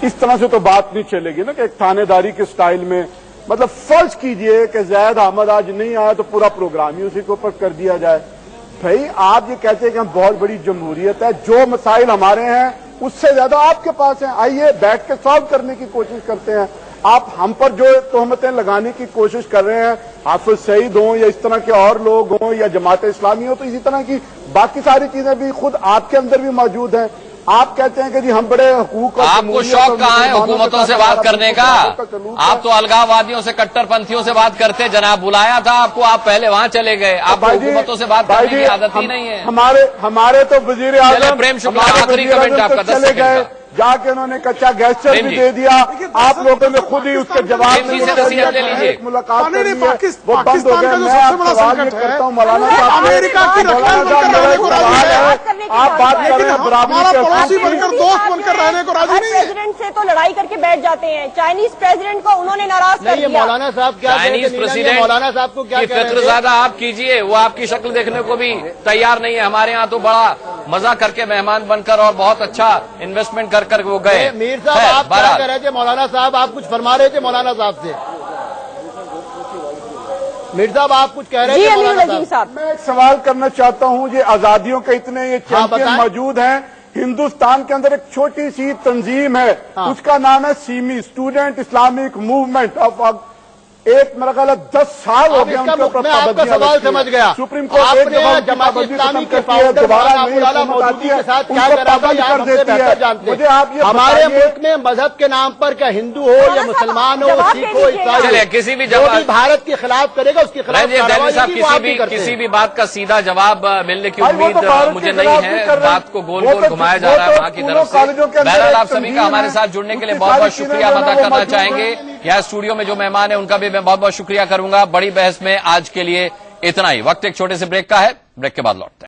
इस तरह से तो बात नहीं चलेगी ना कि एक थानेदारी के स्टाइल में, मतलब फर्ज कीजिए कि ज़ैद हामिद आज नहीं आया तो पूरा प्रोग्राम ही उसी के ऊपर कर दिया जाए। भाई आप ये कहते हैं कि हम बहुत बड़ी जमहूरियत है, जो मसाइल हमारे हैं उससे ज्यादा आपके पास हैं, आइए बैठ के सॉल्व करने की कोशिश करते हैं। आप हम पर जो तोहमतें लगाने की कोशिश कर रहे हैं, हाफिज सईद हों या इस तरह के और लोग हों या जमात इस्लामी हो, तो इसी तरह की बाकी सारी चीजें भी खुद आपके अंदर भी मौजूद हैं। आप कहते हैं कि जी हम बड़े हुकूक, आपको शौक कहाँ है हुकूमतों से बात करने का? आप तो अलगाववादियों से, कट्टरपंथियों से बात करते, जनाब बुलाया था आपको, आप पहले वहाँ चले गए। आपको हुकूमतों से बात करने की आदत ही नहीं है। हमारे तो वजीर आज़म प्रेम शुक्ला, आखिरी कमेंट आपका 10 सेकंड का। जाके उन्होंने कच्चा गैस चल भी दे दिया, आप लोगों ने खुद ही उसके जवाब में मुलाकात कर ली, वो बंद हो गया। मैं सवाल ये करता हूँ मौलाना साहब, अमेरिका की रक्षा करने के आप बात कर रहे हैं हमारा पड़ोसी बनकर दोस्त बनकर रहने को राजी नहीं है। प्रेसिडेंट से तो लड़ाई करके बैठ जाते हैं। चाइनीज प्रेसिडेंट को उन्होंने नाराज कर दिया। मौलाना साहब क्या चाइनीज प्रेसिडेंट मौलाना साहब को क्या फिक्र ज्यादा आप कीजिए, वो आपकी शक्ल देखने को भी तैयार नहीं है। हमारे यहाँ तो बड़ा मजा करके मेहमान बनकर और बहुत अच्छा इन्वेस्टमेंट कर कर वो गए। मीर साहब आप क्या कह रहे थे? मौलाना साहब आप कुछ फरमा रहे थे मौलाना साहब से। मीर साहब आप कुछ कह रहे थे मौलाना साहब। मैं एक सवाल करना चाहता हूँ। ये आजादियों के इतने ये चैंपियन मौजूद हैं। हिंदुस्तान के अंदर एक छोटी सी तंजीम है, उसका नाम है semi, student Islamic movement of एक मेरा ख्याल 10 साल हो गया उनके ऊपर आपका सवाल समझ गया। सुप्रीम कोर्ट एक दफा जमात इस्लामी के दोबारा मौजूदगी के साथ क्या कर देती है। मुझे आप ये हमारे मुल्क में मजहब के नाम पर क्या हिंदू हो या मुसलमान हो, सिख हो, ईसाई हो, किसी भी जवाब भारत के खिलाफ करेगा उसके खिलाफ किसी भी बात का सीधा जवाब मिलने की उम्मीद मुझे नहीं है। बात को गोल गोल घुमाया जा रहा है वहां की तरफ से। बहरहाल आप सभी का हमारे साथ जुड़ने के लिए बहुत बहुत शुक्रिया अदा करना चाहेंगे। यहाँ स्टूडियो में जो मेहमान है उनका भी मैं बहुत बहुत शुक्रिया करूंगा। बड़ी बहस में आज के लिए इतना ही। वक्त एक छोटे से ब्रेक का है, ब्रेक के बाद लौटते हैं।